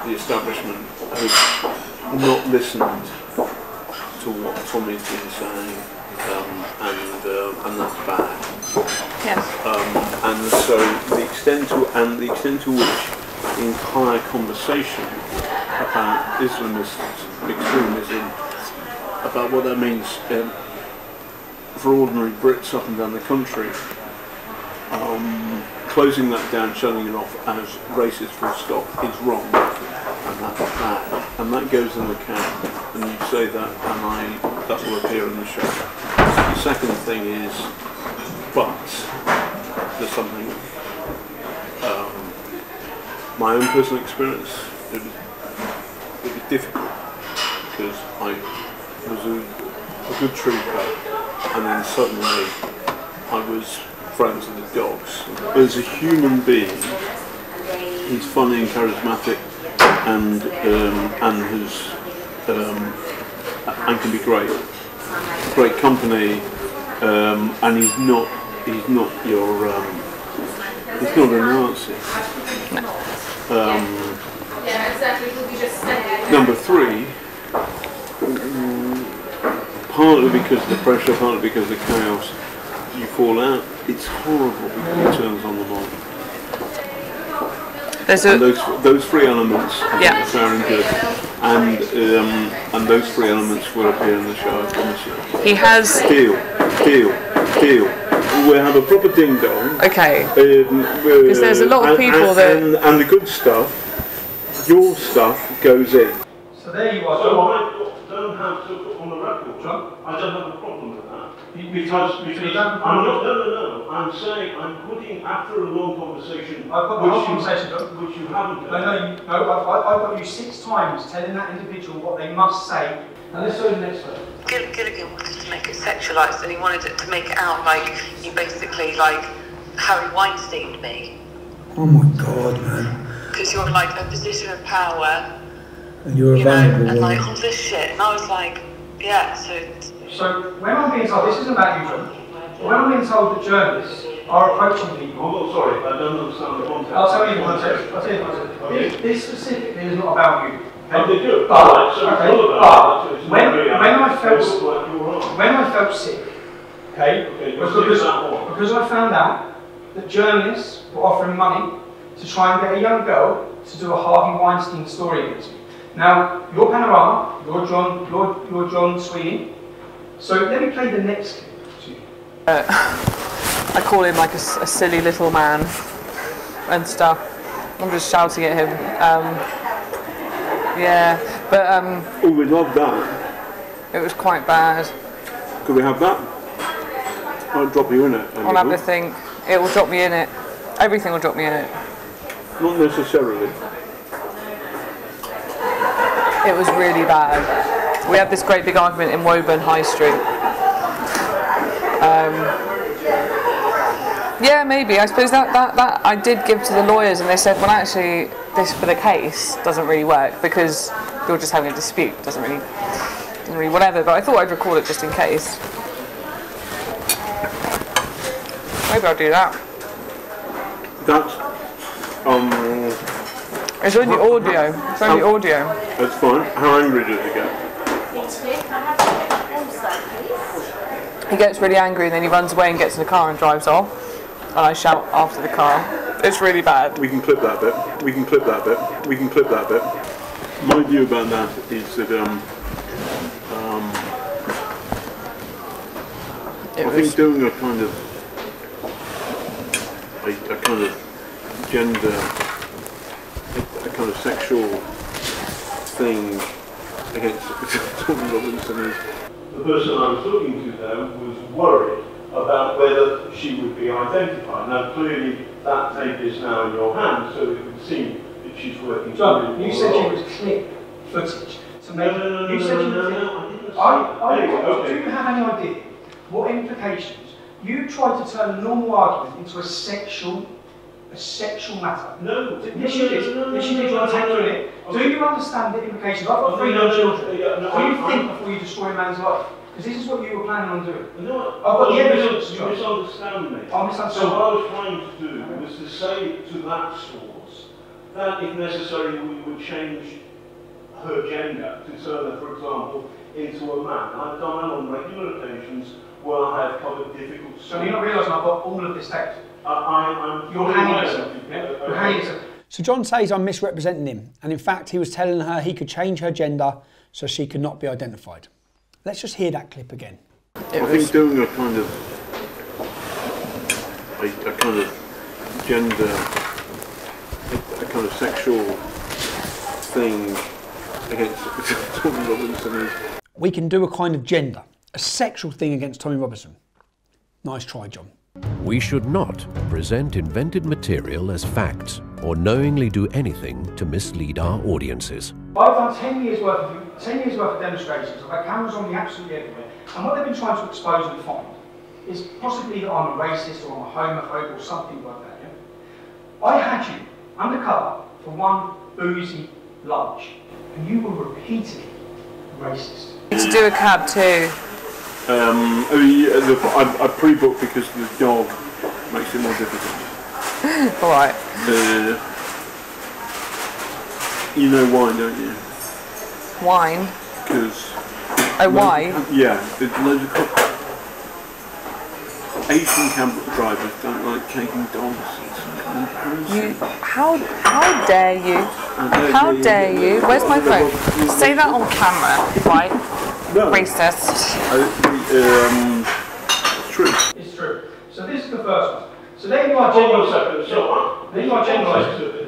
the establishment, have not listened to what Tommy's been saying, and that's bad. Yes. And so the extent to which the entire conversation about Islamism, extremism, about what that means for ordinary Brits up and down the country, closing that down, shutting it off as racist full stop is wrong, and that's bad, and that goes in the can, and you say that, and that will appear in the show. The second thing is, but there's something, my own personal experience, it was difficult, because I was a good trooper, and then suddenly I was friends with the dogs. As a human being, he's funny and charismatic, and can be great company, and he's not your he's not a Nazi. Number three, partly because of the pressure, partly because of the chaos, you fall out. It's horrible because he turns on the mic. And those three elements are fair and good, and those three elements will appear in the show, I promise you. He has... Deal. We'll have a proper ding-dong. Okay. Because there's a lot of people and the good stuff, your stuff, goes in. So there you are, So John. I don't have to put on the record, John? I don't have a problem with that. Because I'm not, no. I'm saying I'm putting, after a long conversation, I've got the whole conversation, John. which you haven't No, done. I've got you 6 times telling that individual what they must say. Now let's go to the next one. Gilligan wanted to make it sexualised, and he wanted it to make it out like you basically like Harry Weinsteined me. Oh my God, man. Because you're like a position of power, And you're a you know, vulnerable and like woman. all this shit. And I was like, yeah, So when I'm being told, this isn't about you, John, but when I'm being told that journalists are approaching people. I'm not sorry, I don't understand the context. I'll tell you the context. I'll tell you the context. Okay. This specifically is not about you. Oh, they do. But, Right, so it's not about that, so it's not really when I felt sick, okay, because I found out that journalists were offering money to try and get a young girl to do a Harvey Weinstein story against me. Now, you're Panorama, you're John Sweeney. So let me play the next clip to you. I call him like a silly little man and stuff. I'm just shouting at him. Yeah, but oh, we love that. It was quite bad. Could we have that? I'll drop you in it. I'll have the thing. It will drop me in it. Everything will drop me in it. Not necessarily. It was really bad. We had this great big argument in Woburn High Street. Yeah, maybe. I suppose that I did give to the lawyers, and they said, well, actually, this for the case doesn't really work because you're just having a dispute. Doesn't really whatever. But I thought I'd record it just in case. Maybe I'll do that. That's It's only audio. It's only audio. That's fine. How angry did it get? He gets really angry and then he runs away and gets in the car and drives off. And I shout after the car. It's really bad. We can clip that bit. We can clip that bit. We can clip that bit. My view about that is that I think doing a kind of gender, a kind of sexual thing against Tommy Robinson is. The person I was talking to there was worried about whether she would be identified. Now clearly that tape is now in your hands, so it would seem that she's working. John, you said you was clip footage to make. No, you said you I didn't say. Do you have any idea what implications? You tried to turn a normal argument into a sexual matter. No. Yes, you did. Yes, you did. You want to take through it. Do you understand the implications? I've got 3 young children. Do you think before you destroy a man's life? Because this is what you were planning on doing. No, I've got the evidence. You misunderstand me. I misunderstand. So what I was trying to do was to say to that source that if necessary we would change her gender to turn her, for example, into a man. I've done that on regular occasions where I have covered difficult. So you're not realising I've got all of this text. You're hanging yourself. You're hanging yourself. So John says I'm misrepresenting him, and in fact he was telling her he could change her gender so she could not be identified. Let's just hear that clip again. I think doing a kind of gender, a kind of sexual thing against Tommy Robinson is. We can do a kind of gender, a sexual thing against Tommy Robinson. Nice try, John. We should not present invented material as facts or knowingly do anything to mislead our audiences. I've done 10 years worth of demonstrations. I've had cameras on me absolutely everywhere. And what they've been trying to expose and find is possibly that I'm a racist or I'm a homophobe or something like that. Yeah? I had you undercover for one boozy lunch, and you were repeatedly racist. To do a cab too. I pre-booked because the dog makes it more difficult. Alright. You know why, don't you? Wine? Because... Oh, why? Yeah, there's loads of Asian cab drivers don't like taking dogs. How dare you? How dare you? Where's my phone? Say that on camera, right? No. Racist. It's true. It's true. So this is the first one. So then you are generalising. So then you are generalising.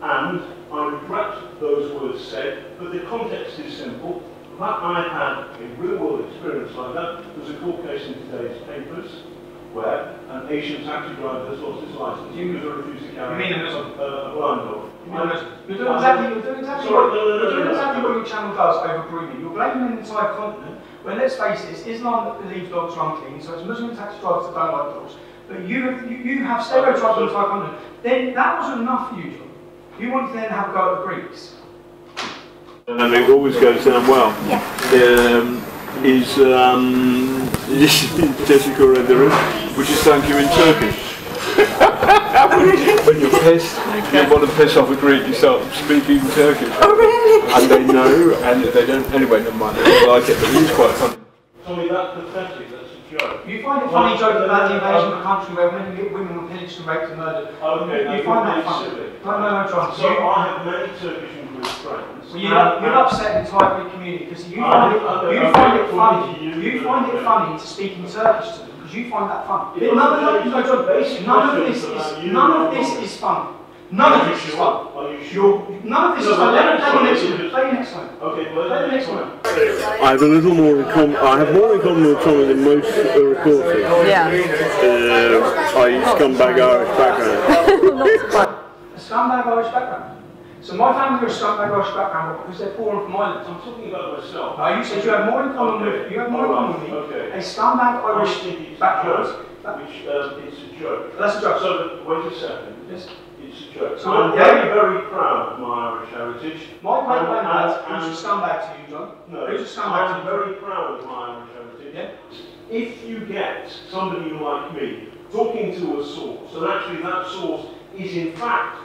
And I regret those words said, but the context is simple. That I had a real-world experience like that. There's a court case in today's papers where an Asian taxi driver has lost his license. He was refused to carry a blind dog. You're doing exactly what your channel does over grooming. You're blaming an entire continent when, let's face it, it's Islam that believes dogs are unclean, so it's Muslim taxi drivers that don't like dogs. But you have stereotyped the entire continent. Then that wasn't enough for you, John. You wanted to then have a go at the Greeks. And it always goes down well. Yeah. Is Jessica Rederer, which is thank you in Turkish. When you're pissed, you want to piss off a Greek, you start speaking Turkish. Oh really? And they know, and they don't. Anyway, never mind. They don't like it, but it's quite funny. Tommy, that's pathetic. That's a joke. You find it funny joking about the invasion of a country where women were pillaged and raped and murdered. Okay, you find that funny? No, John. So I have many Turkish and Greek friends. Well, you'll upset the entire Greek community because you find it funny to speak in Turkish to them because you find that funny. None of this is fun. None of this is fun. None of this is fun. Play your next one. Okay, play the next one. I have a little more in common. I have more in common with Tommy than most reporters. Yeah. I scumbag Irish background. A scumbag Irish background. So my family are a scumbag Irish background because they're poor and from Ireland. I'm talking about myself. No, you said you have more in common with me. Okay. A scumbag Irish background. Which it's a joke. That's a joke. So wait a second. Yes. It's a joke. So I'm very, very proud of my Irish heritage. My great granddad, who's a scumbag to you, John? No, who's a scumbag to you? I'm very proud of my Irish heritage. Yeah. If you get somebody like me talking to a source, and actually that source is in fact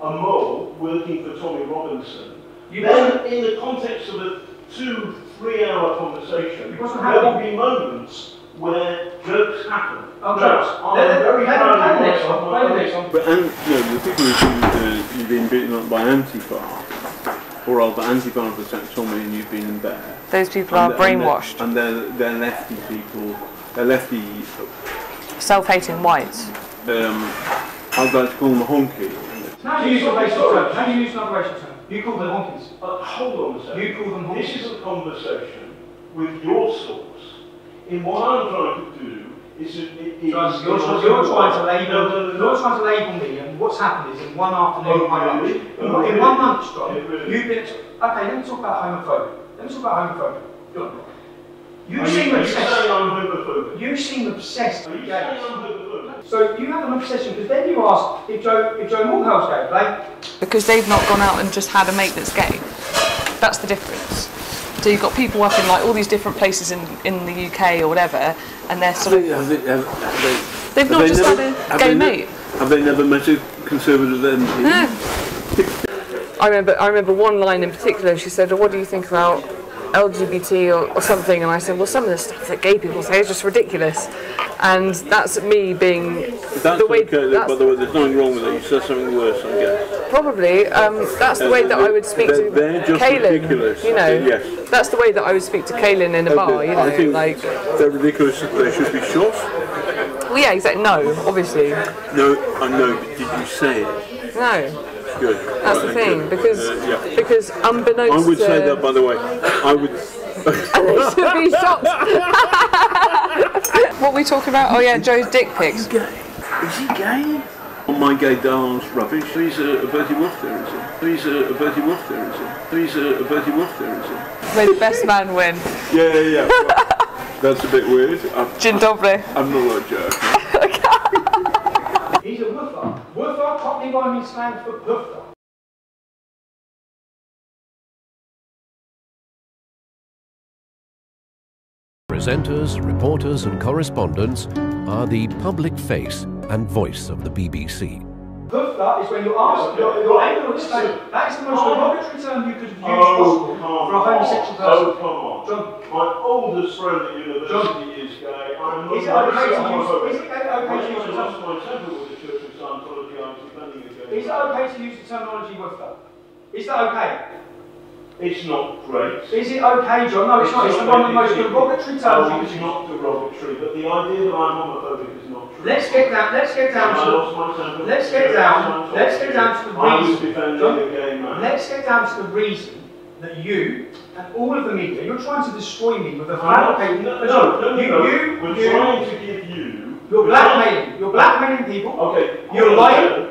a mole working for Tommy Robinson, then in the context of a 2-3 hour conversation, there will be moments where jokes happen. Oh, jokes. I'm very proud of Play the next one. But the people who think you've been beaten up by Antifa, or rather Antifa have attacked Tommy and you've been in there. Those people are brainwashed. And they're lefty people. They're lefty. Self-hating whites. I'd like to call them a honky. How do you use a racial term? How do you use another racial term? You call them honkies. Hold on a second. You call them honkies. This is a conversation with your source. In what I'm trying to do is you're trying to label me, and what's happened is in one afternoon, in one month, John, you've been. Okay, let me talk about homophobia. Good. You seem obsessed. You seem obsessed with gays. So you have an obsession because then you ask if Joe Moorhouse gay, right? Because they've not gone out and just had a mate that's gay. That's the difference. So you've got people up in like all these different places in the UK or whatever, and they're sort of they've not just had a gay mate. Have they never met a conservative MP? No. I remember one line in particular. She said, "What do you think about LGBT or something?" And I said, "Well, some of the stuff that gay people say is just ridiculous." And that's me being the way. Okay, by the way, there's nothing wrong with it. You said something worse, I guess. Probably. That's the way that I would speak to Kaylin. Ridiculous. You know, yes. That's the way that I would speak to Kaylin in a bar. You know, I think like they're ridiculous. They should be shot. Well, yeah, exactly. No, obviously. No, I know. But did you say it? No. Good. That's the thing, because unbeknownst I would say that, by the way. I would. And they should be shot. What were we talking about? Oh yeah, Joe's dick pics. Is he gay? Oh, my gay darling's rubbish. He's a Bertie Wolf there, is he? He's a Bertie Wolf there, is he? He's a Bertie Wolf there, is he? May the best man win. Yeah. Well, that's a bit weird. Gin doble. I'm not a jerk. He's a woofer. Woofer, Cockney by me stands for puffer. Presenters, reporters and correspondents are the public face and voice of the BBC. Puffer is when you ask, you're able to explain. That is the most derogatory term you could have used possible for a homosexual person. Oh, come on. John. My oldest friend at university is gay. Is it okay to use the lost my temper with the Church of Scientology. I was defending the gay. Is it okay to use the terminology woofer? Is that okay? It's not great. Is it okay, John? No, it's not. It's one of the most derogatory terms. No, it's not derogatory, but the idea that I'm homophobic is not true. Let's get down to the reason. Let's get down to the reason that you and all of the media, you're trying to destroy me with a fabricated. We're trying to give you. You're blackmailing people. Okay. You're lying.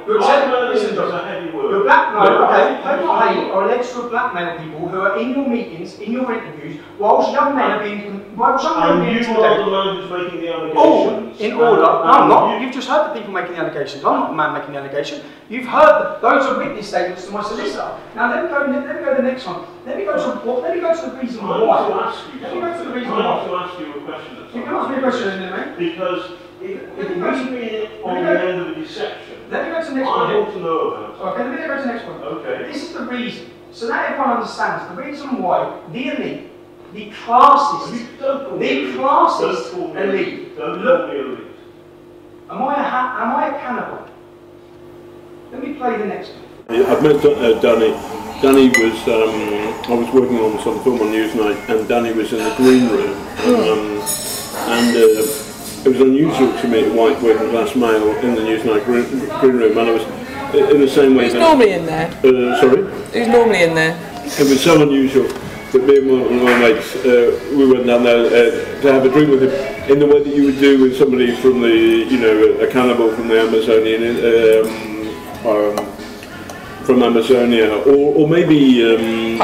You're telling. Listen, John. You're blackmailing or alleged to blackmail people who are in your meetings, in your interviews, whilst young men are being. And you are the man who's making the allegations. All in order. No, I'm not. You've just heard the people making the allegations. I'm not the man making the allegation. You've heard those are witness statements to my solicitor. Now let me go to the next one. Let me go to the reason why. Let me go to the reason why. I have to ask you a question. You can ask me a question, isn't it, mate? Because if it hasn't been on the end of a deception, let me go to the next I one. want to know about it. Okay, let me go to the next one. Okay. This is the reason. So now everyone understands the reason why the elite, the classist elite. Don't call me elite. Am I a cannibal? Let me play the next one. I've met Danny. Danny was, I was working on some film on Newsnight, and Danny was in the green room. It was unusual to meet a white working class male in the Newsnight green room, and I was in the same way. Who's normally in there? Sorry? Who's normally in there? It was so unusual that me and one of my mates, we went down there to have a drink with him in the way that you would do with somebody from the, you know, a cannibal from the Amazonian, from Amazonia, or maybe a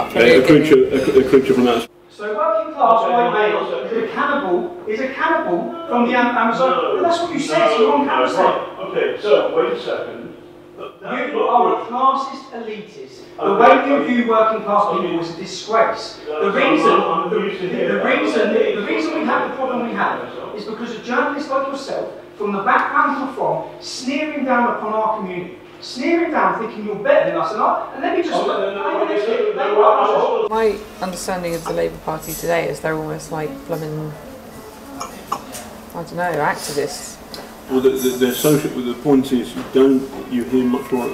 creature from that. So working class white male is a cannibal from the Amazon. No, that's what you said. So you're on camera. Okay, so wait a second. You are a classist elitist. The way you view working class people is a disgrace. The reason we have the problem we have is because of journalists like yourself, from the background you're from, sneering down upon our community. Sneering down, thinking you're better than us, and let me just. My understanding of the Labour Party today is they're almost like blooming, I don't know, activists. Well, they're social. The point is, you hear much more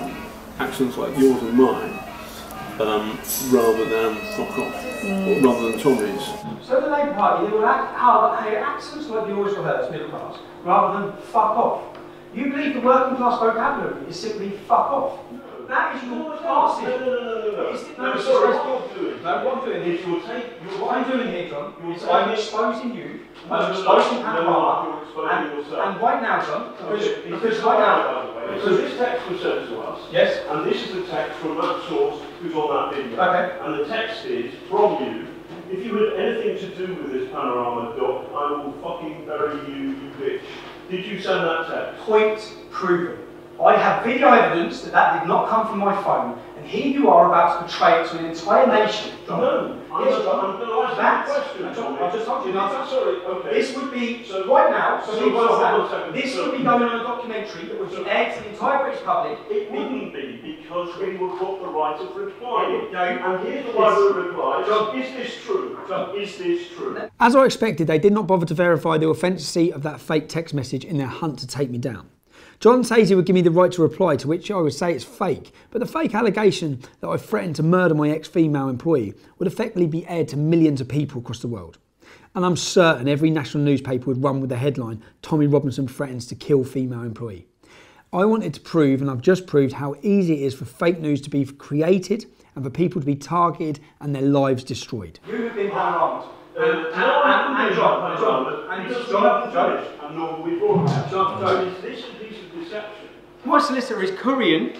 accents like yours and mine, rather than fuck off, rather than Tommy's. So the Labour Party, they will have accents like yours or hers, middle class, rather than fuck off. You believe the working class vocabulary is simply fuck off. That is your classism. What I'm doing here, John, is I'm exposing you, I'm exposing Panorama, and right now, John, because right now, so this text was sent to us, yes, and this is the text from that source who's on that video, okay, and the text is from you. If you had anything to do with this Panorama doc, I will fucking bury you, you bitch. Did you send that text? Point proven. I have video evidence that did not come from my phone, and here you are about to betray it to an entire nation. John. No, I'm going to ask you a question. I've just told you an answer. Sorry, okay. This would be, right now, this would be going on a documentary that would be aired to the entire British public. It wouldn't be, because we would put the right of reply. And here's the right of reply. Is this true? Is this true? As I expected, they did not bother to verify the authenticity of that fake text message in their hunt to take me down. John says he would give me the right to reply, to which I would say it's fake, but the fake allegation that I threatened to murder my ex-female employee would effectively be aired to millions of people across the world. And I'm certain every national newspaper would run with the headline, Tommy Robinson threatens to kill female employee. I wanted to prove, and I've just proved, how easy it is for fake news to be created and for people to be targeted and their lives destroyed. You have been harmed. My solicitor is currying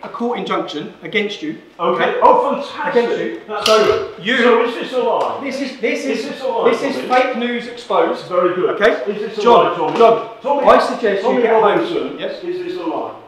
a court injunction against you. Okay. Oh, fantastic. Against you. That's So good. So is this a lie? This is fake news exposed. Very good. Okay. Is this a John, lie, Tommy? John, I suggest you get home. Yes. Is this a lie?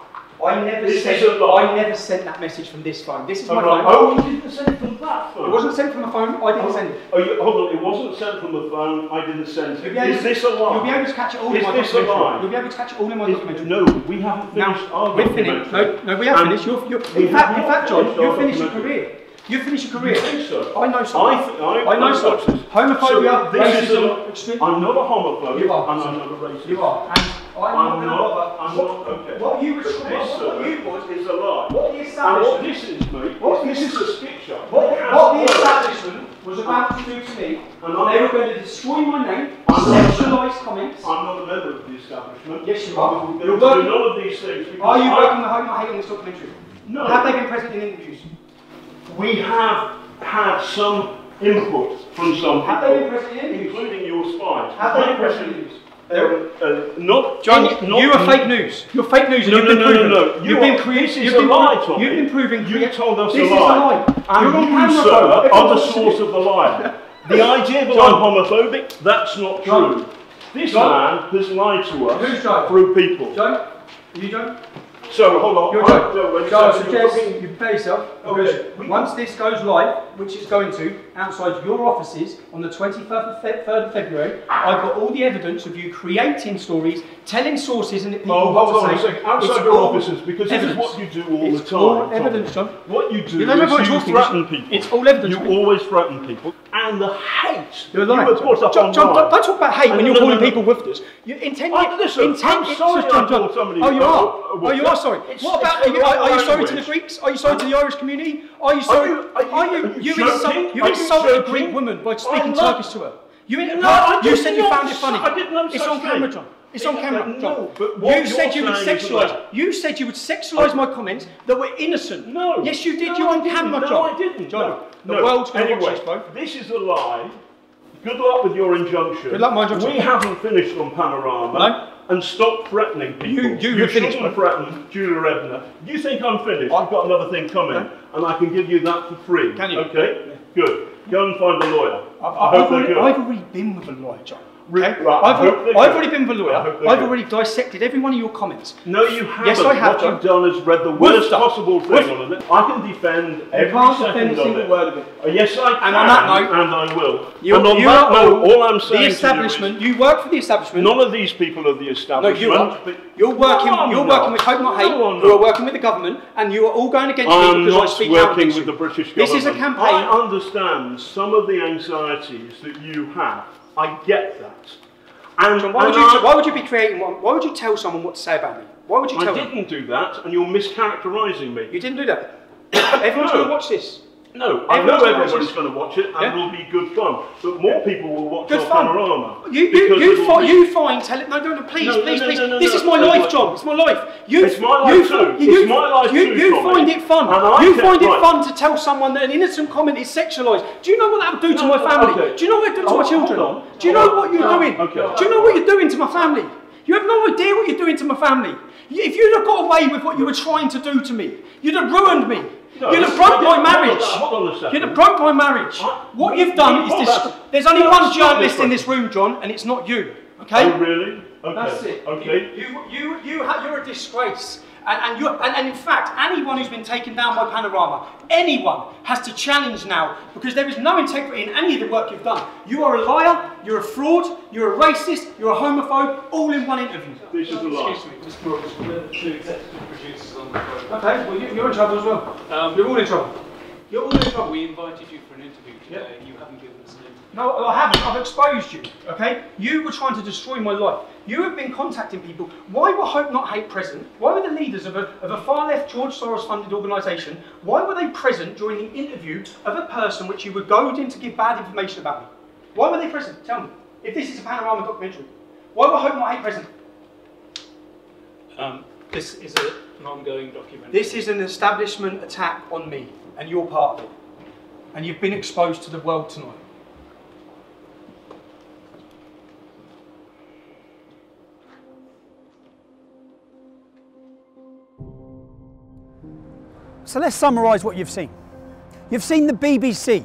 I never sent that message from this phone. This is my phone. Oh, you didn't send it from that phone? It wasn't sent from the phone. I didn't send it. Oh, hold on. It wasn't sent from the phone. I didn't send it. Is this a lie? You'll be able to catch it all in my documentary. You'll be able to catch it all in my documentary. No, we haven't finished our we're finished. No, we have finished. In fact, John, you've finished your career. You've finished your career. You think so? I know something. I know something. Homophobia, racism, extreme. I'm not a homophobe. You are. And I'm not a racist. You are. And I'm not. Okay. What you was is a lie. What the establishment. And what this is, mate, this is a skit show. What the establishment was about to do to me, they were going to destroy my name, sexualised comments. I'm not a member of the establishment. Yes, you are. We're You're going to do working. none of these things. Are you working with Hope Not Hate on this documentary? No. Have they been present in interviews? We have had some input from some Have they been present in interviews? including your spies. Have they been present in interviews? Not John, not you are fake news. You're fake news, and No, you've been no, proven. no. You've been creating. This is a lie, Tommy. You've been proving. You told us this a lie. Is a lie. And You're on you, camera, sir, bro. are the Everyone's source of the lie. The idea that John. I'm homophobic, that's not John. true. This John. man has lied to us Who's John? through people. John, are you John? So, hold on. You're John. John, I suggest you prepare yourself, because Okay. once this goes live, which it's going to, outside your offices on the 23rd of February, I've got all the evidence of you creating stories, telling sources and people Oh, what hold on to a say. second. Outside It's your all offices, because this is evidence. what you do all It's the time. all Tommy. evidence, John. What you do You know, is everyone's you talking. threaten people. It's all evidence. You always threaten people. And the hate You're you lying. have put up John, online. don't talk about hate when No, you're no, calling no, no. people woofers. You intend. Listen, I'm sorry I called somebody Oh, you a are. woofer. Oh, you are sorry. It's- What about? it's the wrong Are you sorry to the language. Greeks? Are you sorry to the Irish community? Are you sorry? You insulted a Greek woman by speaking Turkish to her. You said you found it funny. I did no It's such on camera, thing. John. It's on camera, John. No, but what You said you would saying is sexualise. that- You said you would sexualise my comments that were innocent. No. Yes, you did. No, You're I on didn't. camera, No, John. I didn't. John, No. the world's going to Anyway, watch this, bro. this is a lie. Good luck with your injunction. Good luck, my injunction. We haven't finished on Panorama. No. And stop threatening people. You have finished, shouldn't bro. threaten Julia Ebner. You think I'm finished? I've got another thing coming, and I can give you that for free. Can you? Okay. Good. Go and find a lawyer. I've already been with a lawyer, John. Okay? Right, I hope they're I've good. already been with a I lawyer. hope they're I've good. already dissected every one of your comments. No, you haven't. Yes, I have, What John. you've done is read the worst possible thing on it. I can defend every can't second defend a of single it. word of it. Yes, I can. And on that note, and I will. You, and on you that are note, all I'm saying the to establishment. you You work for the establishment. is, none of these people are the No, establishment. you are. but- You're working. No, I'm you're not. working with Hope Not Hate. No, I'm who are not. working with the government, and you are all going against me I'm because I not speak out working against with you. the British This government. is a campaign. I understand some of the anxieties that you have. I get that. And, John, why would you be creating one? Why would you tell someone what to say about me? Why would you I tell them? didn't do that, and you're mischaracterising me. You didn't do that. Everyone's No. going to watch this. No, I know Everyone's gonna watch everybody's this. going to watch it, and Yeah. it'll be good fun. But more people will watch Good our fun. Panorama. You find telling. No, please, No, please, no, please. no, no, This no, is my no, life, no. John. It's my life. It's my life too. It's my life too, You Tommy. find it fun. And I You kept find it right. fun to tell someone that an innocent comment is sexualised. Do you know what that would do to my family? okay. Do you know what it would do to my Hold children? on. Do you know what you're doing? Okay. Do you know what you're doing to my family? You have no idea what you're doing to my family. If you'd have got away with what you were trying to do to me, you'd have ruined me. No, You'd have broke my hold on, marriage. hold on a second. You'd have broke my marriage. What you've done is Hold this. on. There's only No, one stop journalist this in this room, John, and it's not you. Okay? Oh, really? Okay. That's it. Okay. You're a disgrace. And in fact, anyone who's been taken down by Panorama, anyone has to challenge now, because there is no integrity in any of the work you've done. You are a liar, you're a fraud, you're a racist, you're a homophobe, all in one interview. This is a lie. Excuse me, Mr. Morris, we're the two executive producers on the program. Okay, well you're in trouble as well. You're all in trouble. You're all in trouble. We invited you for an interview today. You haven't given us an interview. No, I haven't. I've exposed you, okay? You were trying to destroy my life. You have been contacting people. Why were Hope Not Hate present? Why were the leaders of a far-left George Soros-funded organisation, why were they present during the interview of a person which you were goaded in to give bad information about me? Why were they present? Tell me. If this is a Panorama documentary, why were Hope Not Hate present? This is an ongoing documentary. This is an establishment attack on me, and you're part of it. And you've been exposed to the world tonight. So let's summarise what you've seen. You've seen the BBC,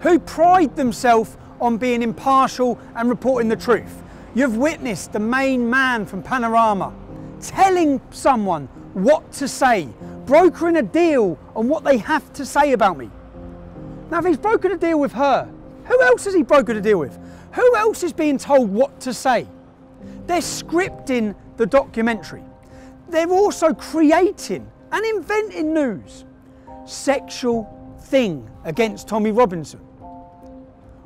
who pride themselves on being impartial and reporting the truth. You've witnessed the main man from Panorama telling someone what to say, brokering a deal on what they have to say about me. Now, if he's brokered a deal with her, who else has he brokered a deal with? Who else is being told what to say? They're scripting the documentary. They're also creating and inventing news. Sexual thing against Tommy Robinson.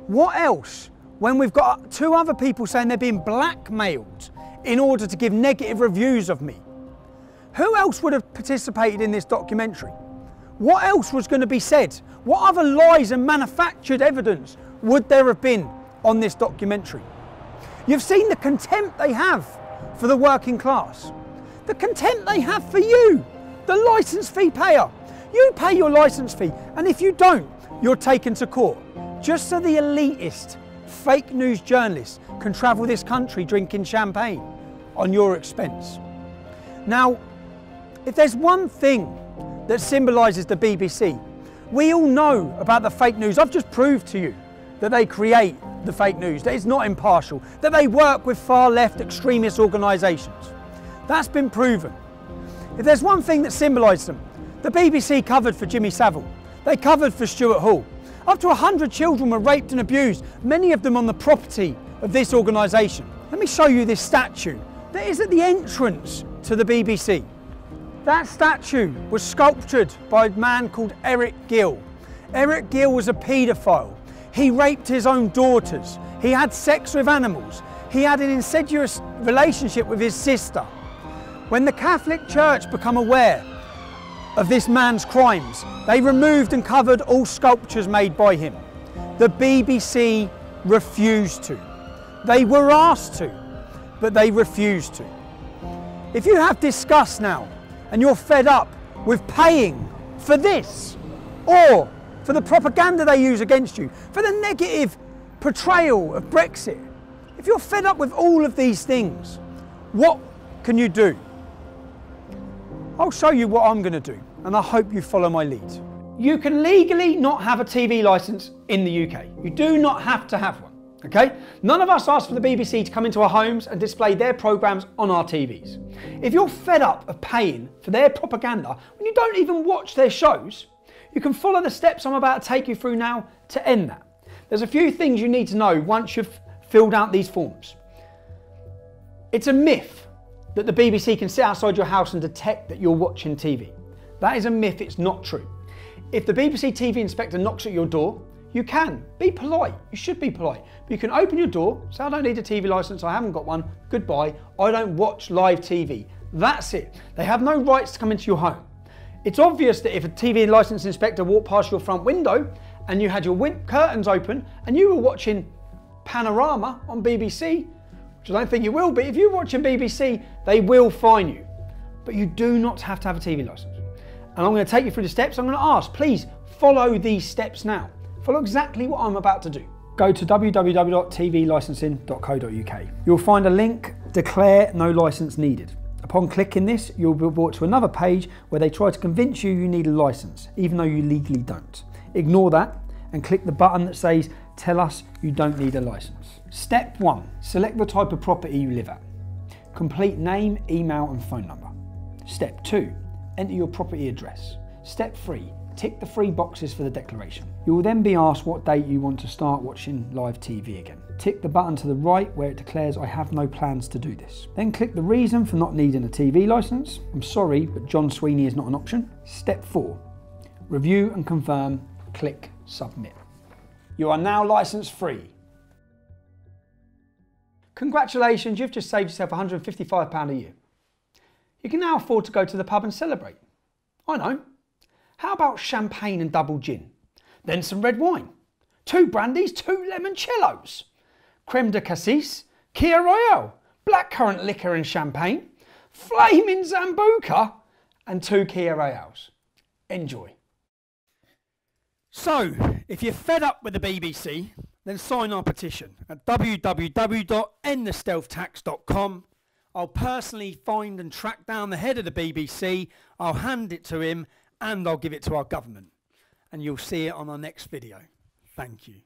What else when we've got two other people saying they're being blackmailed in order to give negative reviews of me? Who else would have participated in this documentary? What else was going to be said? What other lies and manufactured evidence would there have been on this documentary? You've seen the contempt they have for the working class. The contempt they have for you, the licence fee payer. You pay your licence fee, and if you don't, you're taken to court. Just so the elitist, fake news journalists can travel this country drinking champagne on your expense. Now, if there's one thing that symbolises the BBC, we all know about the fake news. I've just proved to you that they create the fake news, that it's not impartial, that they work with far left extremist organisations. That's been proven. If there's one thing that symbolises them, the BBC covered for Jimmy Savile. They covered for Stuart Hall. Up to 100 children were raped and abused, many of them on the property of this organisation. Let me show you this statue that is at the entrance to the BBC. That statue was sculptured by a man called Eric Gill. Eric Gill was a paedophile. He raped his own daughters. He had sex with animals. He had an incestuous relationship with his sister. When the Catholic Church became aware of this man's crimes, they removed and covered all sculptures made by him. The BBC refused to. They were asked to, but they refused to. If you have disgust now, and you're fed up with paying for this, or for the propaganda they use against you, for the negative portrayal of Brexit, if you're fed up with all of these things, what can you do? I'll show you what I'm going to do, and I hope you follow my lead. You can legally not have a TV licence in the UK. You do not have to have one, okay? None of us asked for the BBC to come into our homes and display their programmes on our TVs. If you're fed up of paying for their propaganda when you don't even watch their shows, you can follow the steps I'm about to take you through now to end that. There's a few things you need to know once you've filled out these forms. It's a myth that the BBC can sit outside your house and detect that you're watching TV. That is a myth, it's not true. If the BBC TV inspector knocks at your door, you can. Be polite, you should be polite. But you can open your door, say I don't need a TV licence, I haven't got one, goodbye, I don't watch live TV. That's it. They have no rights to come into your home. It's obvious that if a TV licence inspector walked past your front window and you had your curtains open and you were watching Panorama on BBC, which I don't think you will be, if you're watching BBC, they will fine you. But you do not have to have a TV licence. And I'm going to take you through the steps. I'm going to ask, please follow these steps now. Follow exactly what I'm about to do. Go to www.tvlicensing.co.uk. You'll find a link, declare no licence needed. Upon clicking this, you'll be brought to another page where they try to convince you need a licence, even though you legally don't. Ignore that and click the button that says, tell us you don't need a licence. Step 1, select the type of property you live at. Complete name, email and phone number. Step 2, enter your property address. Step 3, tick the 3 boxes for the declaration. You will then be asked what date you want to start watching live TV again. Tick the button to the right where it declares I have no plans to do this. Then click the reason for not needing a TV licence. I'm sorry, but John Sweeney is not an option. Step 4, review and confirm, click submit. You are now licence free. Congratulations, you've just saved yourself £155 a year. You can now afford to go to the pub and celebrate. I know. How about champagne and double gin? Then some red wine. 2 brandies, 2 limoncellos. Creme de cassis, Kia Royale, blackcurrant liquor and champagne, flaming Zambuca and 2 Kia Royales. Enjoy. So, if you're fed up with the BBC, then sign our petition at www.endthestealthtax.com. I'll personally find and track down the head of the BBC, I'll hand it to him, and I'll give it to our government. And you'll see it on our next video. Thank you.